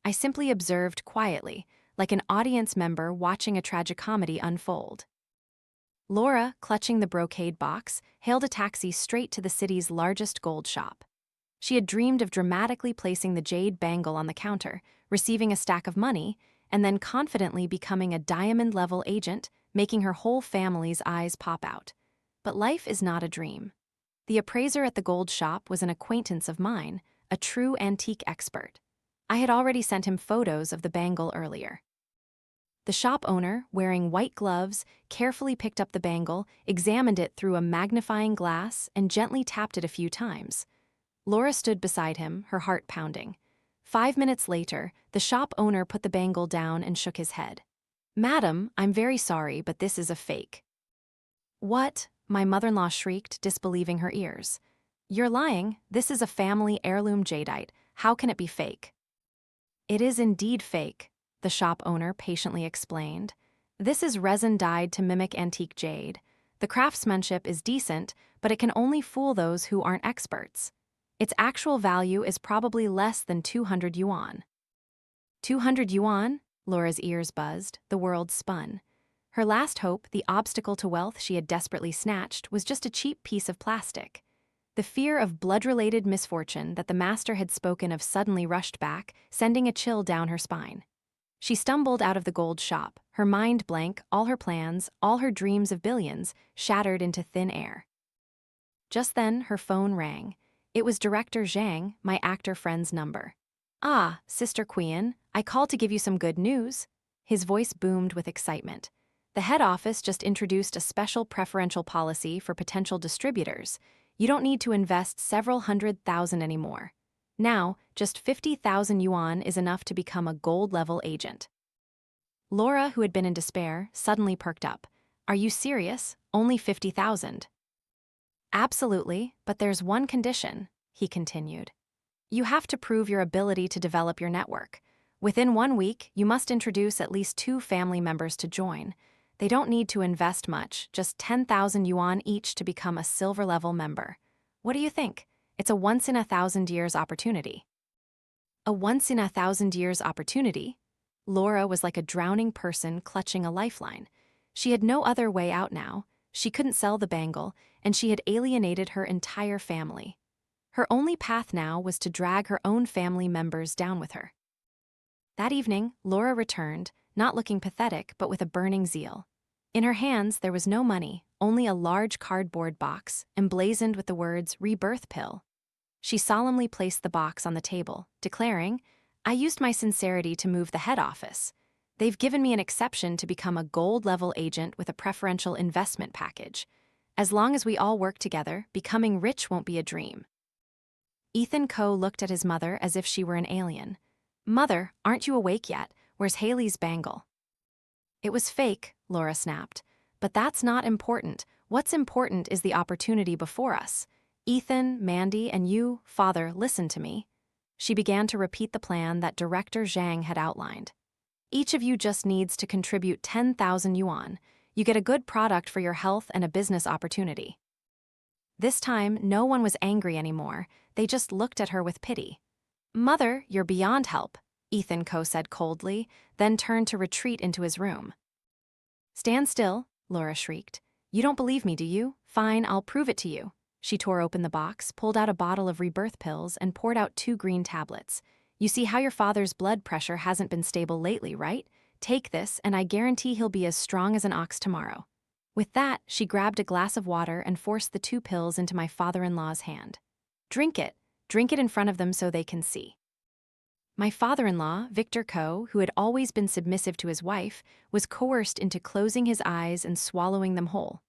I simply observed quietly, like an audience member watching a tragicomedy unfold. Laura, clutching the brocade box, hailed a taxi straight to the city's largest gold shop. She had dreamed of dramatically placing the jade bangle on the counter, receiving a stack of money, and then confidently becoming a diamond-level agent, making her whole family's eyes pop out. But life is not a dream. The appraiser at the gold shop was an acquaintance of mine, a true antique expert. I had already sent him photos of the bangle earlier. The shop owner, wearing white gloves, carefully picked up the bangle, examined it through a magnifying glass, and gently tapped it a few times. Laura stood beside him, her heart pounding. 5 minutes later, the shop owner put the bangle down and shook his head. "Madam, I'm very sorry, but this is a fake." "What?" my mother-in-law shrieked, disbelieving her ears. "You're lying. This is a family heirloom jadeite. How can it be fake?" "It is indeed fake," the shop owner patiently explained. "This is resin dyed to mimic antique jade. The craftsmanship is decent, but it can only fool those who aren't experts. Its actual value is probably less than 200 yuan. 200 yuan? Laura's ears buzzed, the world spun. Her last hope, the obstacle to wealth she had desperately snatched, was just a cheap piece of plastic. The fear of blood-related misfortune that the master had spoken of suddenly rushed back, sending a chill down her spine. She stumbled out of the gold shop, her mind blank, all her plans, all her dreams of billions, shattered into thin air. Just then, her phone rang. It was Director Zhang, my actor friend's number. "Ah, Sister Qian, I called to give you some good news." His voice boomed with excitement. "The head office just introduced a special preferential policy for potential distributors. You don't need to invest several $100,000 anymore. Now, just 50,000 yuan is enough to become a gold-level agent." Laura, who had been in despair, suddenly perked up. "Are you serious? Only 50,000? "Absolutely, but there's one condition," he continued. "You have to prove your ability to develop your network. Within 1 week, you must introduce at least 2 family members to join. They don't need to invest much, just 10,000 yuan each to become a silver-level member. What do you think? It's a once-in-a-thousand-years opportunity." A once-in-a-thousand-years opportunity? Laura was like a drowning person clutching a lifeline. She had no other way out now. She couldn't sell the bangle, and she had alienated her entire family. Her only path now was to drag her own family members down with her. That evening, Laura returned, not looking pathetic but with a burning zeal. In her hands there was no money, only a large cardboard box, emblazoned with the words Rebirth Pill. She solemnly placed the box on the table, declaring, "I used my sincerity to move the head office. They've given me an exception to become a gold-level agent with a preferential investment package. As long as we all work together, becoming rich won't be a dream." Ethan Coe looked at his mother as if she were an alien. "Mother, aren't you awake yet? Where's Haley's bangle?" "It was fake," Laura snapped. "But that's not important. What's important is the opportunity before us. Ethan, Mandy, and you, Father, listen to me." She began to repeat the plan that Director Zhang had outlined. "Each of you just needs to contribute 10,000 yuan. You get a good product for your health and a business opportunity." This time, no one was angry anymore. They just looked at her with pity. "Mother, you're beyond help," Ethan Coe said coldly, then turned to retreat into his room. "Stand still," Laura shrieked. "You don't believe me, do you? Fine, I'll prove it to you." She tore open the box, pulled out a bottle of Rebirth Pills, and poured out 2 green tablets. "You see how your father's blood pressure hasn't been stable lately, right? Take this, and I guarantee he'll be as strong as an ox tomorrow." With that, she grabbed a glass of water and forced the 2 pills into my father-in-law's hand. Drink it in front of them so they can see." My father-in-law, Victor Coe, who had always been submissive to his wife, was coerced into closing his eyes and swallowing them whole.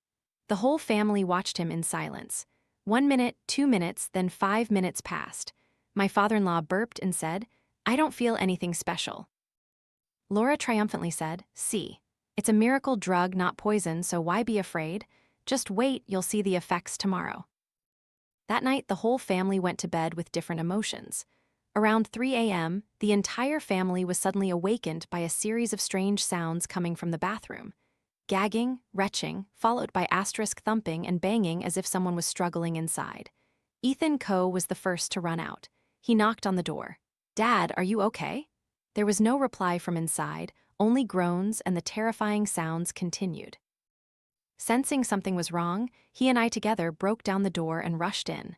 The whole family watched him in silence. 1 minute, 2 minutes, then 5 minutes passed. My father-in-law burped and said, "I don't feel anything special." Laura triumphantly said, "See, it's a miracle drug, not poison, so why be afraid? Just wait, you'll see the effects tomorrow." That night, the whole family went to bed with different emotions. Around 3 a.m., the entire family was suddenly awakened by a series of strange sounds coming from the bathroom. Gagging, retching, followed by asterisk thumping and banging as if someone was struggling inside. Ethan Coe was the first to run out. He knocked on the door. "Dad, are you okay?" There was no reply from inside, only groans, and the terrifying sounds continued. Sensing something was wrong, he and I together broke down the door and rushed in.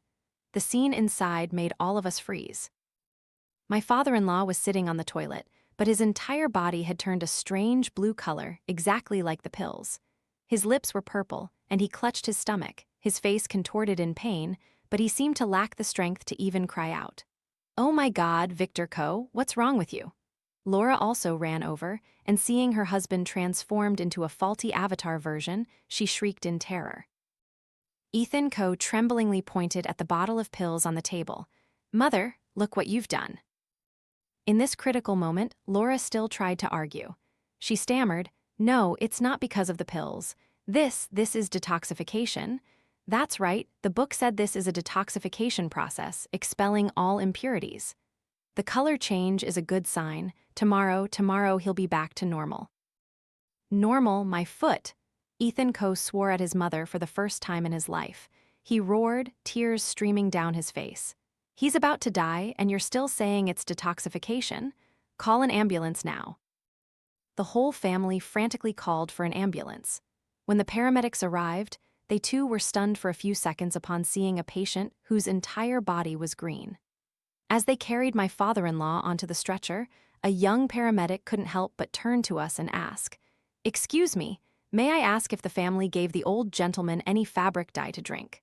The scene inside made all of us freeze. My father-in-law was sitting on the toilet, but his entire body had turned a strange blue color, exactly like the pills. His lips were purple, and he clutched his stomach, his face contorted in pain, but he seemed to lack the strength to even cry out. "Oh my God, Victor Coe, what's wrong with you?" Laura also ran over, and seeing her husband transformed into a faulty avatar version, she shrieked in terror. Ethan Coe tremblingly pointed at the bottle of pills on the table. "Mother, look what you've done." In this critical moment, Laura still tried to argue. She stammered, "No, it's not because of the pills. This is detoxification." "That's right, the book said this is a detoxification process, expelling all impurities. The color change is a good sign. Tomorrow he'll be back to normal." "Normal, my foot!" Ethan Coe swore at his mother for the first time in his life. He roared, tears streaming down his face. "He's about to die, and you're still saying it's detoxification? Call an ambulance now." The whole family frantically called for an ambulance. When the paramedics arrived, they too were stunned for a few seconds upon seeing a patient whose entire body was green. As they carried my father-in-law onto the stretcher, a young paramedic couldn't help but turn to us and ask, "Excuse me, may I ask if the family gave the old gentleman any fabric dye to drink?"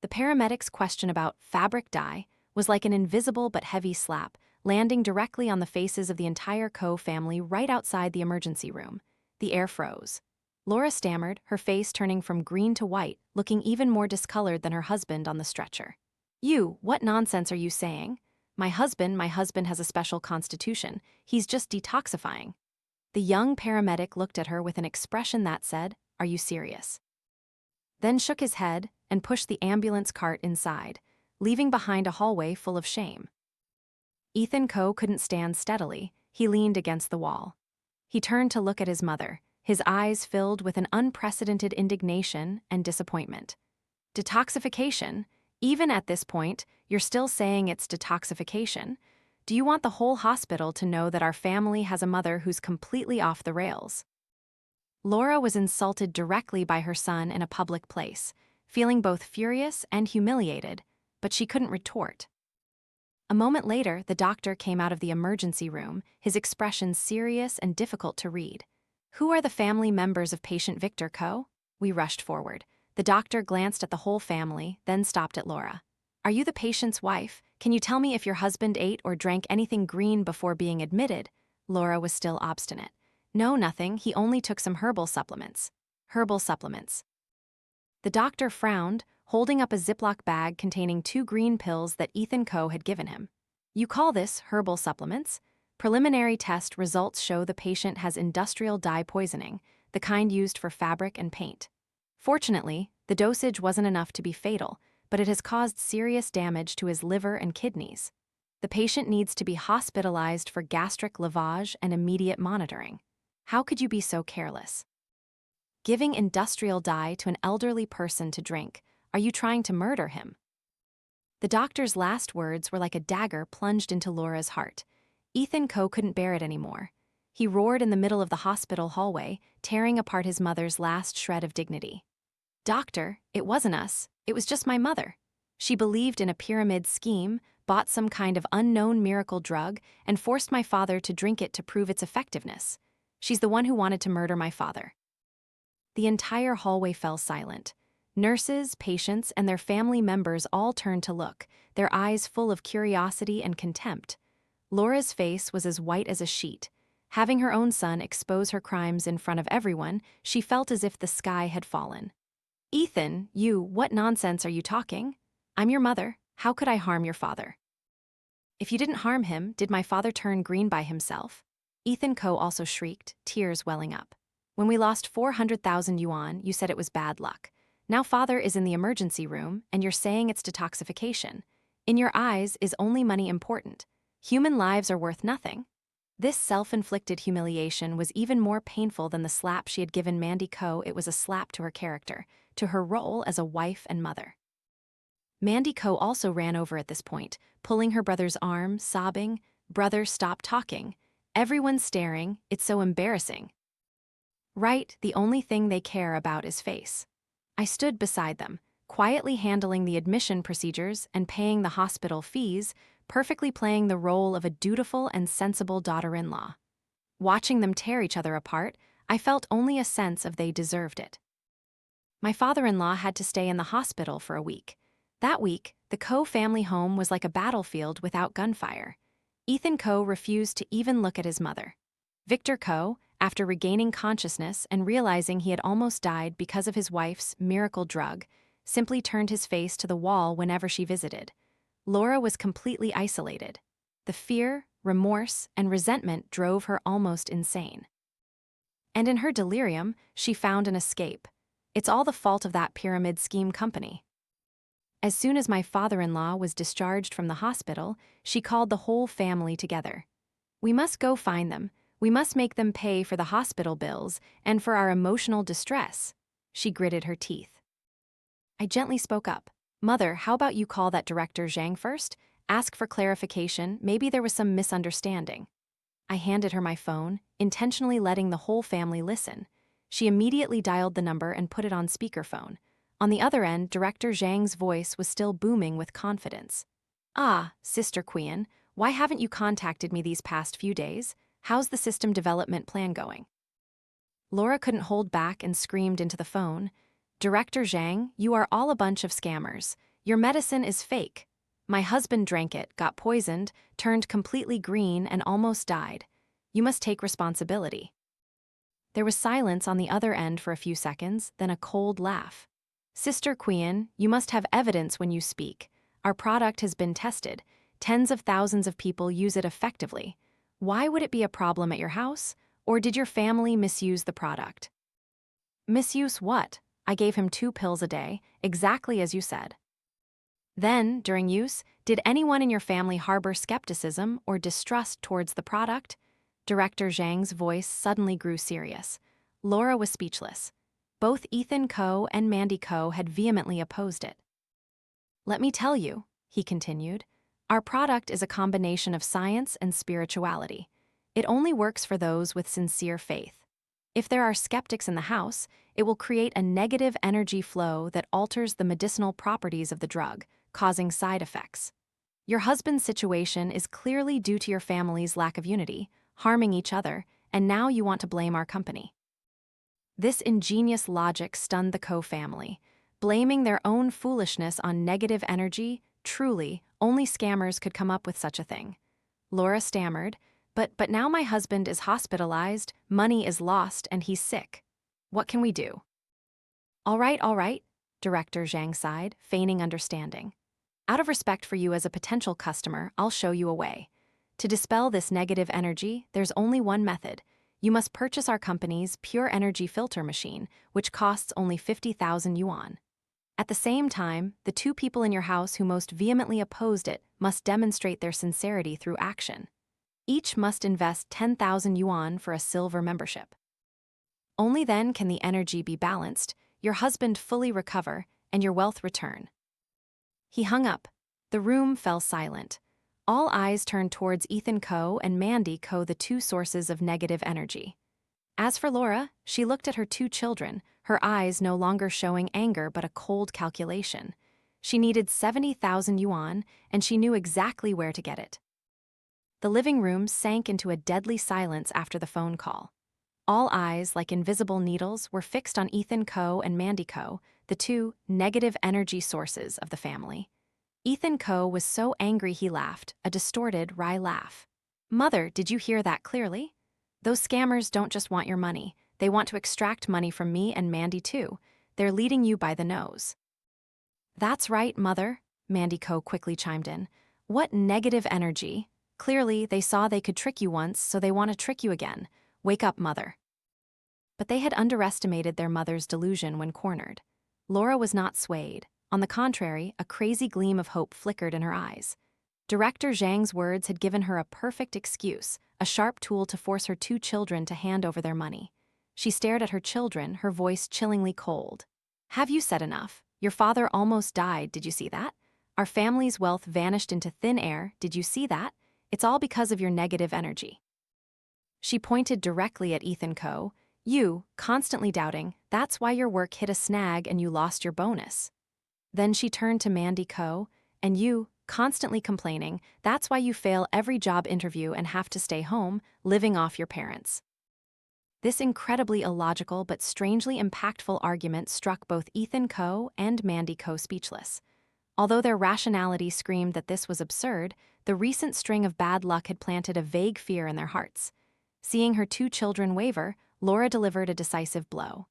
The paramedic's question about fabric dye was like an invisible but heavy slap, landing directly on the faces of the entire Coe family right outside the emergency room. The air froze. Laura stammered, her face turning from green to white, looking even more discolored than her husband on the stretcher. "You, what nonsense are you saying? My husband has a special constitution. He's just detoxifying." The young paramedic looked at her with an expression that said, "Are you serious?" Then shook his head and pushed the ambulance cart inside, leaving behind a hallway full of shame. Ethan Coe couldn't stand steadily. He leaned against the wall. He turned to look at his mother, his eyes filled with an unprecedented indignation and disappointment. "Detoxification? Even at this point, you're still saying it's detoxification? Do you want the whole hospital to know that our family has a mother who's completely off the rails?" Laura was insulted directly by her son in a public place, feeling both furious and humiliated, but she couldn't retort. A moment later, the doctor came out of the emergency room, his expression serious and difficult to read. "Who are the family members of patient Victor Coe?" We rushed forward. The doctor glanced at the whole family, then stopped at Laura. "Are you the patient's wife? Can you tell me if your husband ate or drank anything green before being admitted?" Laura was still obstinate. "No, nothing. He only took some herbal supplements." Herbal supplements. The doctor frowned, holding up a Ziploc bag containing 2 green pills that Ethan Coe had given him. "You call this herbal supplements? Preliminary test results show the patient has industrial dye poisoning, the kind used for fabric and paint. Fortunately, the dosage wasn't enough to be fatal, but it has caused serious damage to his liver and kidneys. The patient needs to be hospitalized for gastric lavage and immediate monitoring. How could you be so careless? Giving industrial dye to an elderly person to drink, are you trying to murder him?" The doctor's last words were like a dagger plunged into Laura's heart. Ethan Coe couldn't bear it anymore. He roared in the middle of the hospital hallway, tearing apart his mother's last shred of dignity. "Doctor, it wasn't us. It was just my mother. She believed in a pyramid scheme, bought some kind of unknown miracle drug, and forced my father to drink it to prove its effectiveness. She's the one who wanted to murder my father." The entire hallway fell silent. Nurses, patients, and their family members all turned to look, their eyes full of curiosity and contempt. Laura's face was as white as a sheet. Having her own son expose her crimes in front of everyone, she felt as if the sky had fallen. "Ethan, what nonsense are you talking? I'm your mother. How could I harm your father?" "If you didn't harm him, did my father turn green by himself?" Ethan Coe also shrieked, tears welling up. "When we lost 400,000 yuan, you said it was bad luck. Now father is in the emergency room, and you're saying it's detoxification. In your eyes, is only money important? Human lives are worth nothing." This self-inflicted humiliation was even more painful than the slap she had given Mandy Coe. It was a slap to her character, to her role as a wife and mother. Mandy Coe also ran over at this point, pulling her brother's arm, sobbing, "Brother, stop talking. Everyone's staring, it's so embarrassing." Right, the only thing they care about is face. I stood beside them, quietly handling the admission procedures and paying the hospital fees, perfectly playing the role of a dutiful and sensible daughter-in-law. Watching them tear each other apart, I felt only a sense of they deserved it. My father-in-law had to stay in the hospital for a week. That week, the Coe family home was like a battlefield without gunfire. Ethan Coe refused to even look at his mother. Victor Coe, after regaining consciousness and realizing he had almost died because of his wife's miracle drug, simply turned his face to the wall whenever she visited. Laura was completely isolated. The fear, remorse, and resentment drove her almost insane. And in her delirium, she found an escape. It's all the fault of that pyramid scheme company. As soon as my father-in-law was discharged from the hospital, she called the whole family together. "We must go find them. We must make them pay for the hospital bills and for our emotional distress." She gritted her teeth. I gently spoke up. "Mother, how about you call that director Zhang first? Ask for clarification, maybe there was some misunderstanding." I handed her my phone, intentionally letting the whole family listen. She immediately dialed the number and put it on speakerphone. On the other end, Director Zhang's voice was still booming with confidence. "Ah, Sister Qian, why haven't you contacted me these past few days? How's the system development plan going?" Laura couldn't hold back and screamed into the phone. "Director Zhang, you are all a bunch of scammers. Your medicine is fake. My husband drank it, got poisoned, turned completely green, and almost died. You must take responsibility." There was silence on the other end for a few seconds, then a cold laugh. "Sister Qian, you must have evidence when you speak. Our product has been tested. Tens of thousands of people use it effectively. Why would it be a problem at your house? Or did your family misuse the product?" "Misuse what? I gave him 2 pills a day, exactly as you said." "Then, during use, did anyone in your family harbor skepticism or distrust towards the product?" Director Zhang's voice suddenly grew serious. Laura was speechless. Both Ethan Coe and Mandy Coe had vehemently opposed it. "Let me tell you," he continued, "our product is a combination of science and spirituality. It only works for those with sincere faith. If there are skeptics in the house, it will create a negative energy flow that alters the medicinal properties of the drug, causing side effects. Your husband's situation is clearly due to your family's lack of unity, harming each other, and now you want to blame our company. This ingenious logic stunned the Coe family. Blaming their own foolishness on negative energy, truly, only scammers could come up with such a thing. Laura stammered, but now my husband is hospitalized, money is lost, and he's sick. What can we do? All right, Director Zhang sighed, feigning understanding. Out of respect for you as a potential customer, I'll show you a way. To dispel this negative energy, there's only one method. You must purchase our company's pure energy filter machine, which costs only 50,000 yuan. At the same time, the two people in your house who most vehemently opposed it must demonstrate their sincerity through action. Each must invest 10,000 yuan for a silver membership. Only then can the energy be balanced, your husband fully recover, and your wealth return. He hung up. The room fell silent. All eyes turned towards Ethan Coe and Mandy Coe, the two sources of negative energy. As for Laura, she looked at her two children, her eyes no longer showing anger but a cold calculation. She needed 70,000 yuan, and she knew exactly where to get it. The living room sank into a deadly silence after the phone call. All eyes, like invisible needles, were fixed on Ethan Coe and Mandy Coe, the two negative energy sources of the family. Ethan Coe was so angry he laughed, a distorted, wry laugh. Mother, did you hear that clearly? Those scammers don't just want your money, they want to extract money from me and Mandy too. They're leading you by the nose. That's right, Mother, Mandy Coe quickly chimed in. What negative energy? Clearly, they saw they could trick you once, so they want to trick you again. Wake up, Mother. But they had underestimated their mother's delusion when cornered. Laura was not swayed. On the contrary, a crazy gleam of hope flickered in her eyes. Director Zhang's words had given her a perfect excuse, a sharp tool to force her two children to hand over their money. She stared at her children, her voice chillingly cold. Have you said enough? Your father almost died, did you see that? Our family's wealth vanished into thin air, did you see that? It's all because of your negative energy. She pointed directly at Ethan Coe. You, constantly doubting, that's why your work hit a snag and you lost your bonus. Then she turned to Mandy Coe, and you, constantly complaining, that's why you fail every job interview and have to stay home, living off your parents. This incredibly illogical but strangely impactful argument struck both Ethan Coe and Mandy Coe speechless. Although their rationality screamed that this was absurd, the recent string of bad luck had planted a vague fear in their hearts. Seeing her two children waver, Laura delivered a decisive blow.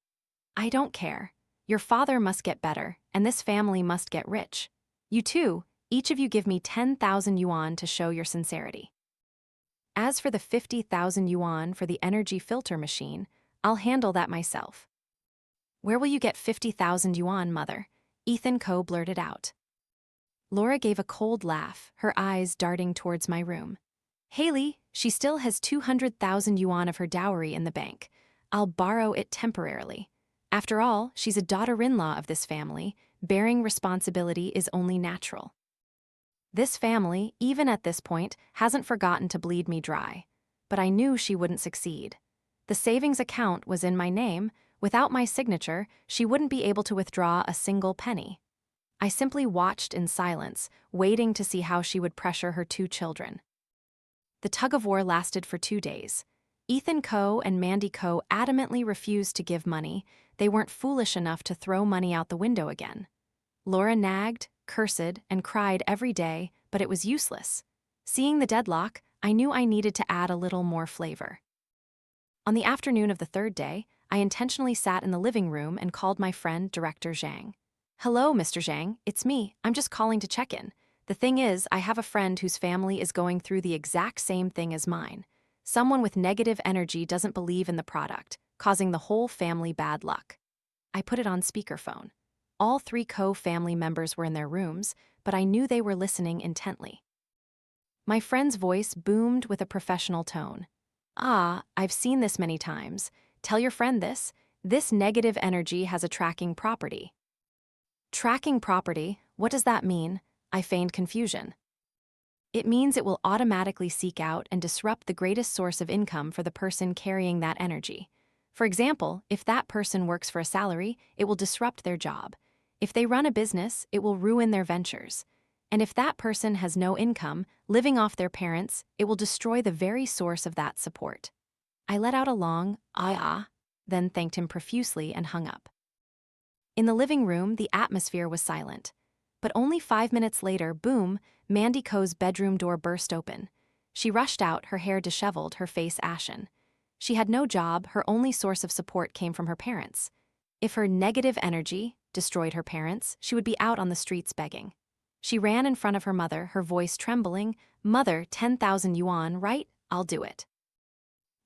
I don't care. Your father must get better, and this family must get rich. You too, each of you give me 10,000 yuan to show your sincerity. As for the 50,000 yuan for the energy filter machine, I'll handle that myself. Where will you get 50,000 yuan, Mother? Ethan Coe blurted out. Laura gave a cold laugh, her eyes darting towards my room. Haley, she still has 200,000 yuan of her dowry in the bank. I'll borrow it temporarily. After all, she's a daughter-in-law of this family. Bearing responsibility is only natural. This family, even at this point, hasn't forgotten to bleed me dry. But I knew she wouldn't succeed. The savings account was in my name. Without my signature, she wouldn't be able to withdraw a single penny. I simply watched in silence, waiting to see how she would pressure her two children. The tug-of-war lasted for 2 days. Ethan Coe and Mandy Coe adamantly refused to give money. They weren't foolish enough to throw money out the window again. Laura nagged, cursed, and cried every day, but it was useless. Seeing the deadlock, I knew I needed to add a little more flavor. On the afternoon of the third day, I intentionally sat in the living room and called my friend, Director Zhang. Hello, Mr. Zhang, it's me. I'm just calling to check in. The thing is, I have a friend whose family is going through the exact same thing as mine. Someone with negative energy doesn't believe in the product, causing the whole family bad luck. I put it on speakerphone. All 3 Coe family members were in their rooms, but I knew they were listening intently. My friend's voice boomed with a professional tone. Ah, I've seen this many times. Tell your friend this. This negative energy has a tracking property. Tracking property? What does that mean? I feigned confusion. It means it will automatically seek out and disrupt the greatest source of income for the person carrying that energy. For example, if that person works for a salary, it will disrupt their job. If they run a business, it will ruin their ventures. And if that person has no income, living off their parents, it will destroy the very source of that support. I let out a long, ah, then thanked him profusely and hung up. In the living room, the atmosphere was silent. But only 5 minutes later, boom, Mandy Coe's bedroom door burst open. She rushed out, her hair disheveled, her face ashen. She had no job, her only source of support came from her parents. If her negative energy destroyed her parents, she would be out on the streets begging. She ran in front of her mother, her voice trembling. "Mother, 10,000 yuan, right? I'll do it."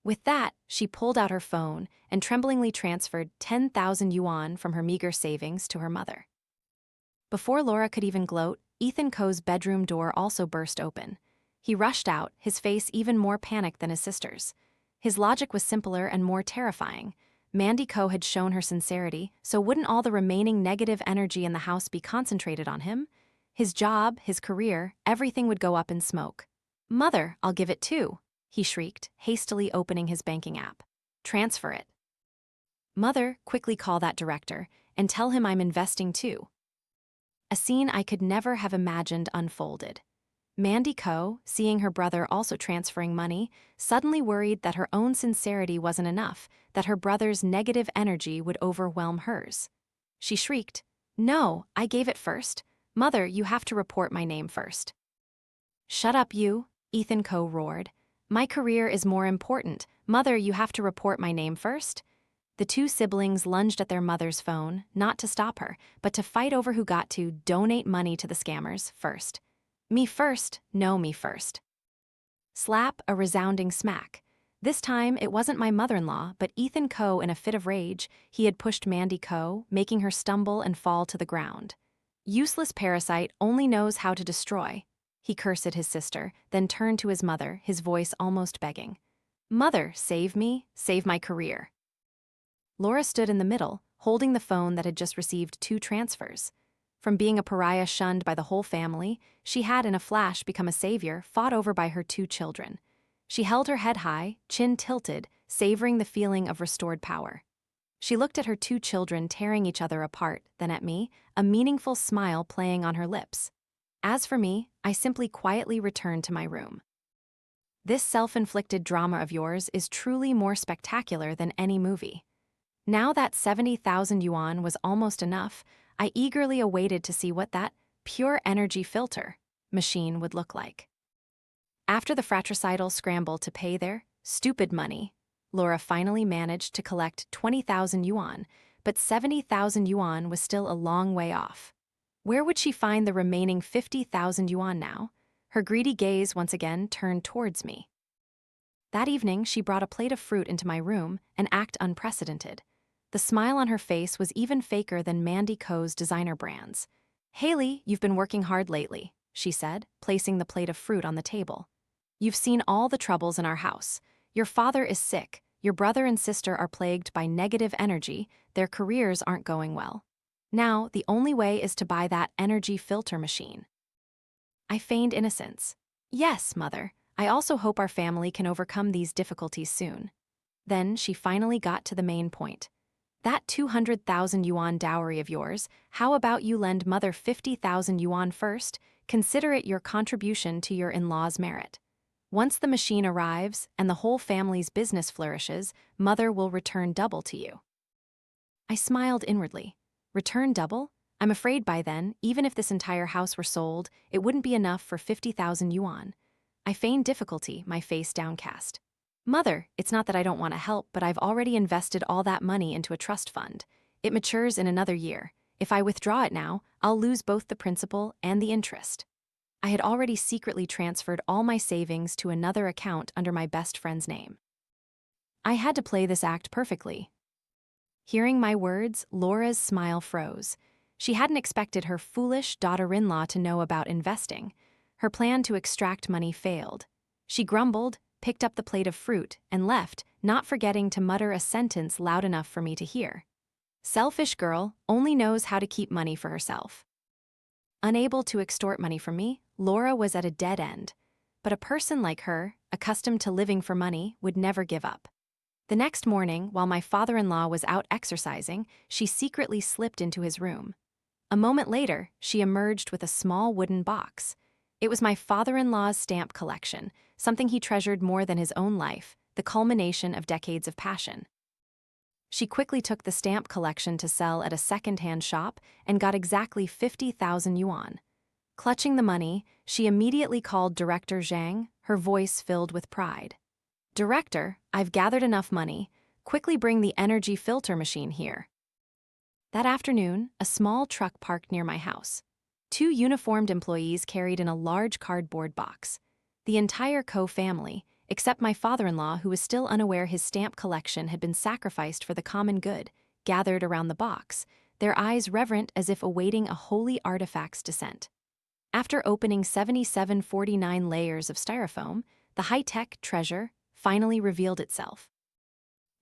With that, she pulled out her phone and tremblingly transferred 10,000 yuan from her meager savings to her mother. Before Laura could even gloat, Ethan Coe's bedroom door also burst open. He rushed out, his face even more panicked than his sister's. His logic was simpler and more terrifying. Mandy Coe had shown her sincerity, so wouldn't all the remaining negative energy in the house be concentrated on him? His job, his career, everything would go up in smoke. "Mother, I'll give it too," he shrieked, hastily opening his banking app. "Transfer it." "Mother, quickly call that director and tell him I'm investing too." A scene I could never have imagined unfolded. Mandy Coe, seeing her brother also transferring money, suddenly worried that her own sincerity wasn't enough, that her brother's negative energy would overwhelm hers. She shrieked, "No, I gave it first. Mother, you have to report my name first." "Shut up, you," Ethan Coe roared. "My career is more important. Mother, you have to report my name first." The two siblings lunged at their mother's phone, not to stop her, but to fight over who got to donate money to the scammers first. "Me first, no, me first." Slap, a resounding smack. This time, it wasn't my mother-in-law, but Ethan Coe in a fit of rage. He had pushed Mandy Coe, making her stumble and fall to the ground. "Useless parasite only knows how to destroy," he cursed his sister, then turned to his mother, his voice almost begging. "Mother, save me, save my career." Laura stood in the middle, holding the phone that had just received 2 transfers. From being a pariah shunned by the whole family, she had in a flash become a savior, fought over by her 2 children. She held her head high, chin tilted, savoring the feeling of restored power. She looked at her 2 children tearing each other apart, then at me, a meaningful smile playing on her lips. As for me, I simply quietly returned to my room. This self-inflicted drama of yours is truly more spectacular than any movie. Now that 70,000 yuan was almost enough, I eagerly awaited to see what that pure energy filter machine would look like. After the fratricidal scramble to pay their stupid money, Laura finally managed to collect 20,000 yuan, but 70,000 yuan was still a long way off. Where would she find the remaining 50,000 yuan now? Her greedy gaze once again turned towards me. That evening, she brought a plate of fruit into my room, an act unprecedented. The smile on her face was even faker than Mandy Coe's designer brands. "Haley, you've been working hard lately," she said, placing the plate of fruit on the table. "You've seen all the troubles in our house. Your father is sick, your brother and sister are plagued by negative energy, their careers aren't going well. Now, the only way is to buy that energy filter machine." I feigned innocence. "Yes, Mother, I also hope our family can overcome these difficulties soon." Then she finally got to the main point. "That 200,000 yuan dowry of yours, how about you lend Mother 50,000 yuan first? Consider it your contribution to your in-law's merit. Once the machine arrives and the whole family's business flourishes, Mother will return double to you." I smiled inwardly. Return double? I'm afraid by then, even if this entire house were sold, it wouldn't be enough for 50,000 yuan. I feigned difficulty, my face downcast. "Mother, it's not that I don't want to help, but I've already invested all that money into a trust fund. It matures in another year. If I withdraw it now, I'll lose both the principal and the interest." I had already secretly transferred all my savings to another account under my best friend's name. I had to play this act perfectly. Hearing my words, Laura's smile froze. She hadn't expected her foolish daughter-in-law to know about investing. Her plan to extract money failed. She grumbled, picked up the plate of fruit, and left, not forgetting to mutter a sentence loud enough for me to hear. "Selfish girl, only knows how to keep money for herself." Unable to extort money from me, Laura was at a dead end. But a person like her, accustomed to living for money, would never give up. The next morning, while my father-in-law was out exercising, she secretly slipped into his room. A moment later, she emerged with a small wooden box. It was my father-in-law's stamp collection, something he treasured more than his own life, the culmination of decades of passion. She quickly took the stamp collection to sell at a second-hand shop and got exactly 50,000 yuan. Clutching the money, she immediately called Director Zhang, her voice filled with pride. "Director, I've gathered enough money. Quickly bring the energy filter machine here." That afternoon, a small truck parked near my house. Two uniformed employees carried in a large cardboard box. The entire Ko family, except my father-in-law, who was still unaware his stamp collection had been sacrificed for the common good, gathered around the box, their eyes reverent as if awaiting a holy artifact's descent. After opening 7749 layers of styrofoam, the high-tech treasure finally revealed itself.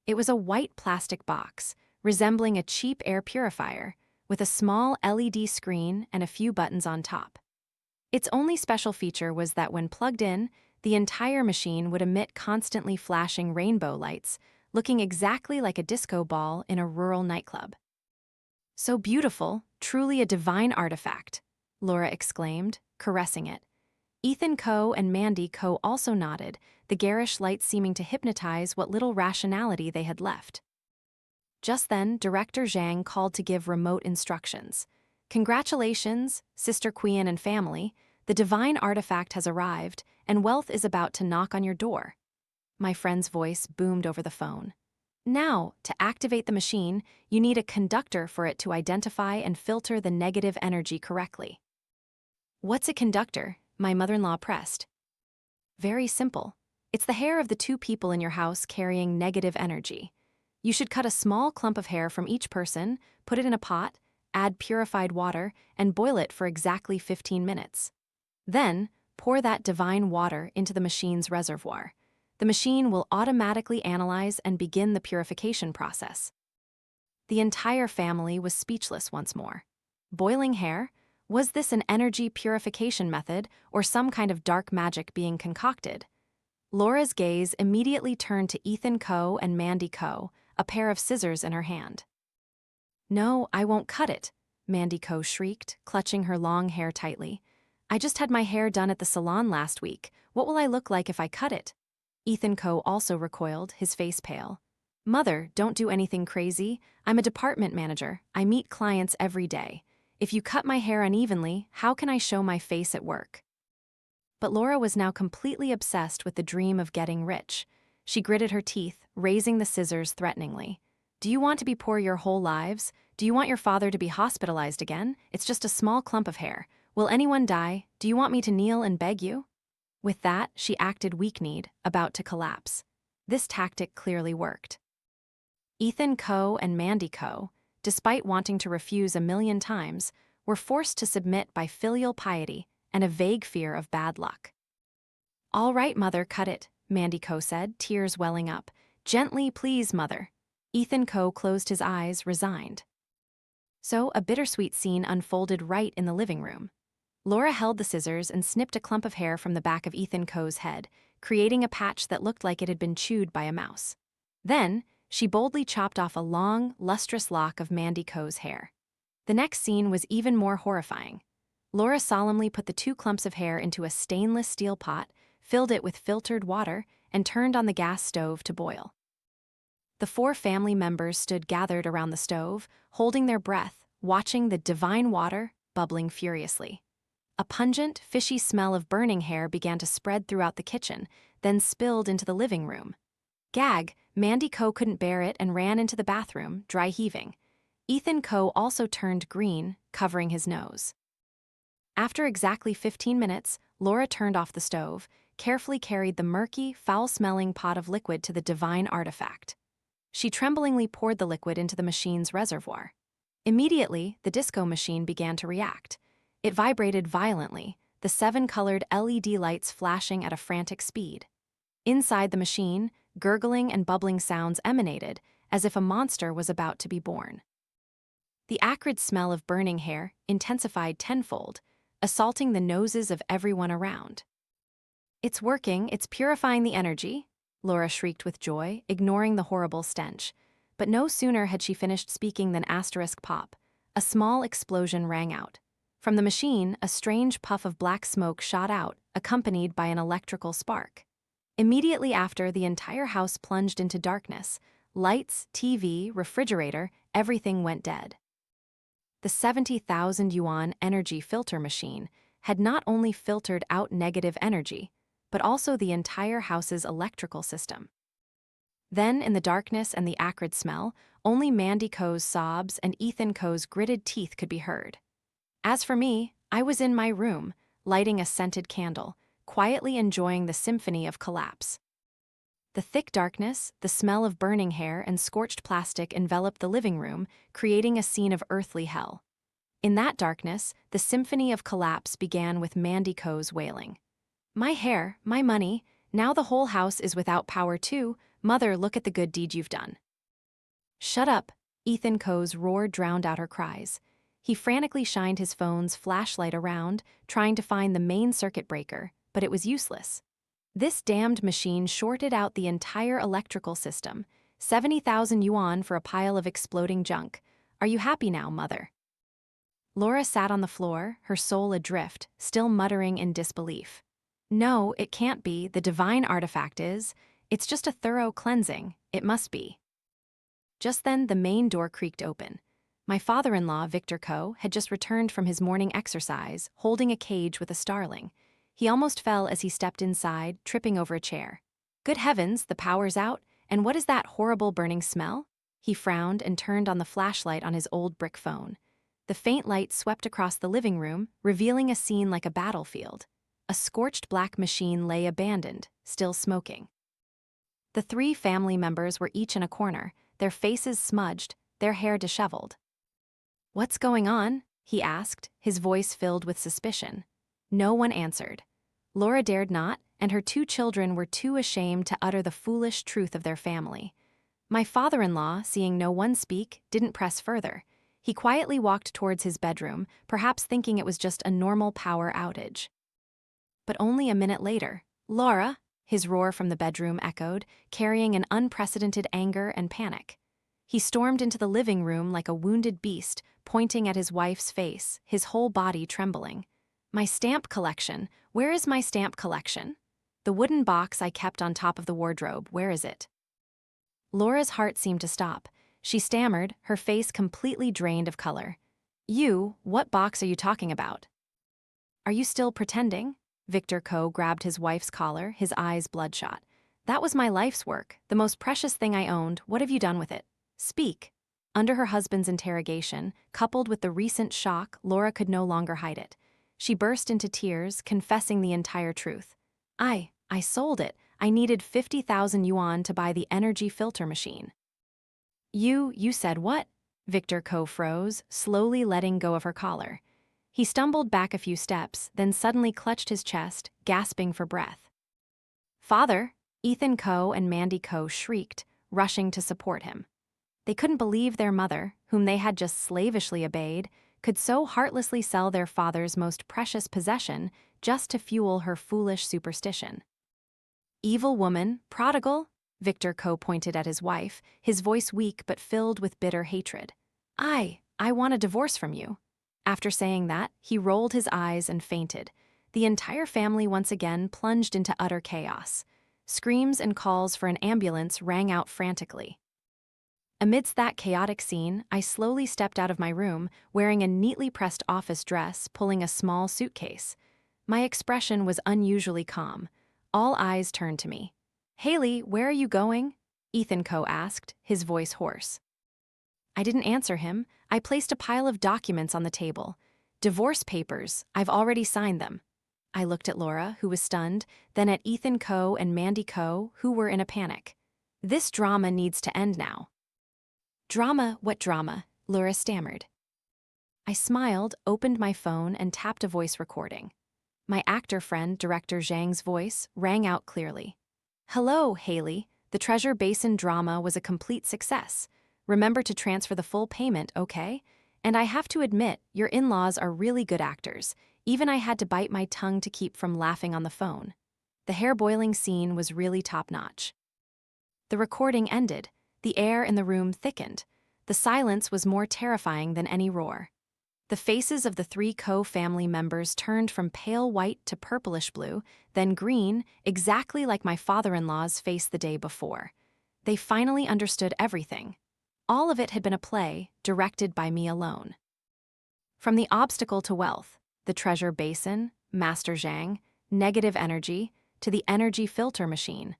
It was a white plastic box, resembling a cheap air purifier, with a small LED screen and a few buttons on top. Its only special feature was that when plugged in, the entire machine would emit constantly flashing rainbow lights, looking exactly like a disco ball in a rural nightclub. "So beautiful, truly a divine artifact," Laura exclaimed, caressing it. Ethan Ko and Mandy Ko also nodded, the garish lights seeming to hypnotize what little rationality they had left. Just then, Director Zhang called to give remote instructions. "Congratulations, Sister Qian and family. The divine artifact has arrived, and wealth is about to knock on your door." My friend's voice boomed over the phone. "Now, to activate the machine, you need a conductor for it to identify and filter the negative energy correctly." "What's a conductor?" my mother-in-law pressed. "Very simple. It's the hair of the two people in your house carrying negative energy. You should cut a small clump of hair from each person, put it in a pot, add purified water, and boil it for exactly 15 minutes. Then, pour that divine water into the machine's reservoir. The machine will automatically analyze and begin the purification process." The entire family was speechless once more. Boiling hair? Was this an energy purification method or some kind of dark magic being concocted? Laura's gaze immediately turned to Ethan Ko and Mandy Ko, a pair of scissors in her hand. "No, I won't cut it," Mandy Ko shrieked, clutching her long hair tightly. "I just had my hair done at the salon last week. What will I look like if I cut it?" Ethan Ko also recoiled, his face pale. "Mother, don't do anything crazy. I'm a department manager. I meet clients every day. If you cut my hair unevenly, how can I show my face at work?" But Laura was now completely obsessed with the dream of getting rich. She gritted her teeth, raising the scissors threateningly. "Do you want to be poor your whole lives? Do you want your father to be hospitalized again? It's just a small clump of hair. Will anyone die? Do you want me to kneel and beg you?" With that, she acted weak-kneed, about to collapse. This tactic clearly worked. Ethan Ko and Mandy Ko, despite wanting to refuse a million times, were forced to submit by filial piety and a vague fear of bad luck. "All right, Mother, cut it," Mandy Ko said, tears welling up. "Gently, please, Mother." Ethan Ko closed his eyes, resigned. So a bittersweet scene unfolded right in the living room. Laura held the scissors and snipped a clump of hair from the back of Ethan Ko's head, creating a patch that looked like it had been chewed by a mouse. Then, she boldly chopped off a long, lustrous lock of Mandy Ko's hair. The next scene was even more horrifying. Laura solemnly put the two clumps of hair into a stainless steel pot, filled it with filtered water, and turned on the gas stove to boil. The four family members stood gathered around the stove, holding their breath, watching the divine water bubbling furiously. A pungent, fishy smell of burning hair began to spread throughout the kitchen, then spilled into the living room. Gag, Mandy Ko couldn't bear it and ran into the bathroom, dry heaving. Ethan Ko also turned green, covering his nose. After exactly 15 minutes, Laura turned off the stove, carefully carried the murky, foul-smelling pot of liquid to the divine artifact. She tremblingly poured the liquid into the machine's reservoir. Immediately, the disco machine began to react. It vibrated violently, the 7-colored LED lights flashing at a frantic speed. Inside the machine, gurgling and bubbling sounds emanated, as if a monster was about to be born. The acrid smell of burning hair intensified tenfold, assaulting the noses of everyone around. "It's working, it's purifying the energy," Laura shrieked with joy, ignoring the horrible stench. But no sooner had she finished speaking than asterisk pop. A small explosion rang out. From the machine, a strange puff of black smoke shot out, accompanied by an electrical spark. Immediately after, the entire house plunged into darkness. Lights, TV, refrigerator, everything went dead. The 70,000 yuan energy filter machine had not only filtered out negative energy, but also the entire house's electrical system. Then, in the darkness and the acrid smell, only Mandy Ko's sobs and Ethan Ko's gritted teeth could be heard. As for me, I was in my room, lighting a scented candle, quietly enjoying the symphony of collapse. The thick darkness, the smell of burning hair and scorched plastic enveloped the living room, creating a scene of earthly hell. In that darkness, the symphony of collapse began with Mandy Ko's wailing. "My hair, my money, now the whole house is without power too. Mother, look at the good deed you've done." "Shut up," Ethan Ko's roar drowned out her cries. He frantically shined his phone's flashlight around, trying to find the main circuit breaker, but it was useless. This damned machine shorted out the entire electrical system. 70,000 yuan for a pile of exploding junk. Are you happy now, Mother? Laura sat on the floor, her soul adrift, still muttering in disbelief. "No, it can't be. The divine artifact is. It's just a thorough cleansing. It must be." Just then, the main door creaked open. My father-in-law, Victor Ko, had just returned from his morning exercise, holding a cage with a starling. He almost fell as he stepped inside, tripping over a chair. "Good heavens, the power's out, and what is that horrible burning smell?" He frowned and turned on the flashlight on his old brick phone. The faint light swept across the living room, revealing a scene like a battlefield. A scorched black machine lay abandoned, still smoking. The three family members were each in a corner, their faces smudged, their hair disheveled. "What's going on?" he asked, his voice filled with suspicion. No one answered. Laura dared not, and her two children were too ashamed to utter the foolish truth of their family. My father-in-law, seeing no one speak, didn't press further. He quietly walked towards his bedroom, perhaps thinking it was just a normal power outage. But only a minute later, "Laura!" his roar from the bedroom echoed, carrying an unprecedented anger and panic. He stormed into the living room like a wounded beast, pointing at his wife's face, his whole body trembling. "My stamp collection! Where is my stamp collection? The wooden box I kept on top of the wardrobe, where is it?" Laura's heart seemed to stop. She stammered, her face completely drained of color. What box are you talking about?" "Are you still pretending?" Victor Ko grabbed his wife's collar, his eyes bloodshot. "That was my life's work, the most precious thing I owned. What have you done with it? Speak." Under her husband's interrogation, coupled with the recent shock, Laura could no longer hide it. She burst into tears, confessing the entire truth. I sold it. I needed 50,000 yuan to buy the energy filter machine." You said what?" Victor Ko froze, slowly letting go of her collar. He stumbled back a few steps, then suddenly clutched his chest, gasping for breath. "Father!" Ethan Ko and Mandy Ko shrieked, rushing to support him. They couldn't believe their mother, whom they had just slavishly obeyed, could so heartlessly sell their father's most precious possession just to fuel her foolish superstition. "Evil woman, prodigal," Victor Ko pointed at his wife, his voice weak but filled with bitter hatred. I want a divorce from you." After saying that, he rolled his eyes and fainted. The entire family once again plunged into utter chaos. Screams and calls for an ambulance rang out frantically. Amidst that chaotic scene, I slowly stepped out of my room, wearing a neatly pressed office dress, pulling a small suitcase. My expression was unusually calm. All eyes turned to me. "Haley, where are you going?" Ethan Ko asked, his voice hoarse. I didn't answer him. I placed a pile of documents on the table. "Divorce papers. I've already signed them." I looked at Laura, who was stunned, then at Ethan Ko and Mandy Ko, who were in a panic. "This drama needs to end now." "Drama? What drama?" Laura stammered. I smiled, opened my phone, and tapped a voice recording. My actor friend, Director Zhang's voice, rang out clearly. "Hello, Haley. The Treasure Basin drama was a complete success. Remember to transfer the full payment, okay? And I have to admit, your in-laws are really good actors. Even I had to bite my tongue to keep from laughing on the phone. The hair-boiling scene was really top-notch." The recording ended. The air in the room thickened. The silence was more terrifying than any roar. The faces of the 3 co-family members turned from pale white to purplish blue, then green, exactly like my father-in-law's face the day before. They finally understood everything. All of it had been a play, directed by me alone. From the obstacle to wealth, the treasure basin, Master Zhang, negative energy, to the energy filter machine.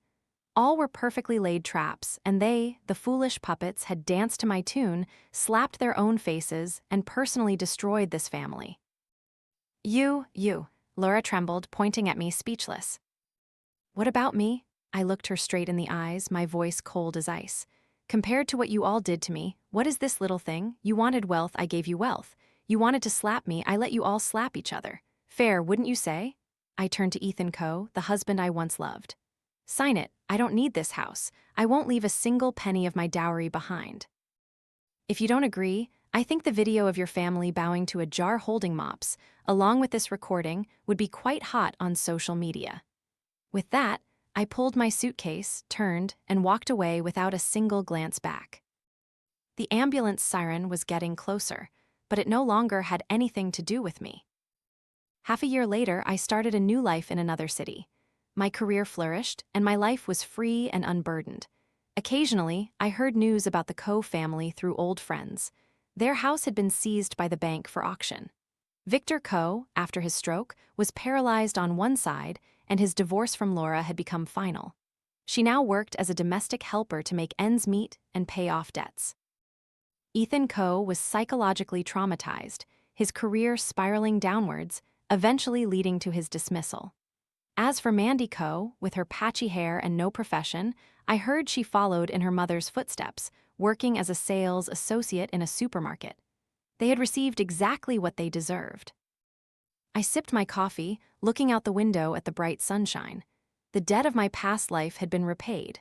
All were perfectly laid traps, and they, the foolish puppets, had danced to my tune, slapped their own faces, and personally destroyed this family. You, Laura trembled, pointing at me, speechless. What about me? I looked her straight in the eyes, my voice cold as ice. Compared to what you all did to me, what is this little thing? You wanted wealth, I gave you wealth. You wanted to slap me, I let you all slap each other. Fair, wouldn't you say? I turned to Ethan Coe, the husband I once loved. Sign it, I don't need this house. I won't leave a single penny of my dowry behind. If you don't agree, I think the video of your family bowing to a jar holding mops, along with this recording, would be quite hot on social media. With that, I pulled my suitcase, turned, and walked away without a single glance back. The ambulance siren was getting closer, but it no longer had anything to do with me. Half a year later, I started a new life in another city. My career flourished, and my life was free and unburdened. Occasionally, I heard news about the Coe family through old friends. Their house had been seized by the bank for auction. Victor Coe, after his stroke, was paralyzed on one side, and his divorce from Laura had become final. She now worked as a domestic helper to make ends meet and pay off debts. Ethan Coe was psychologically traumatized, his career spiraling downwards, eventually leading to his dismissal. As for Mandy Coe, with her patchy hair and no profession, I heard she followed in her mother's footsteps, working as a sales associate in a supermarket. They had received exactly what they deserved. I sipped my coffee, looking out the window at the bright sunshine. The debt of my past life had been repaid.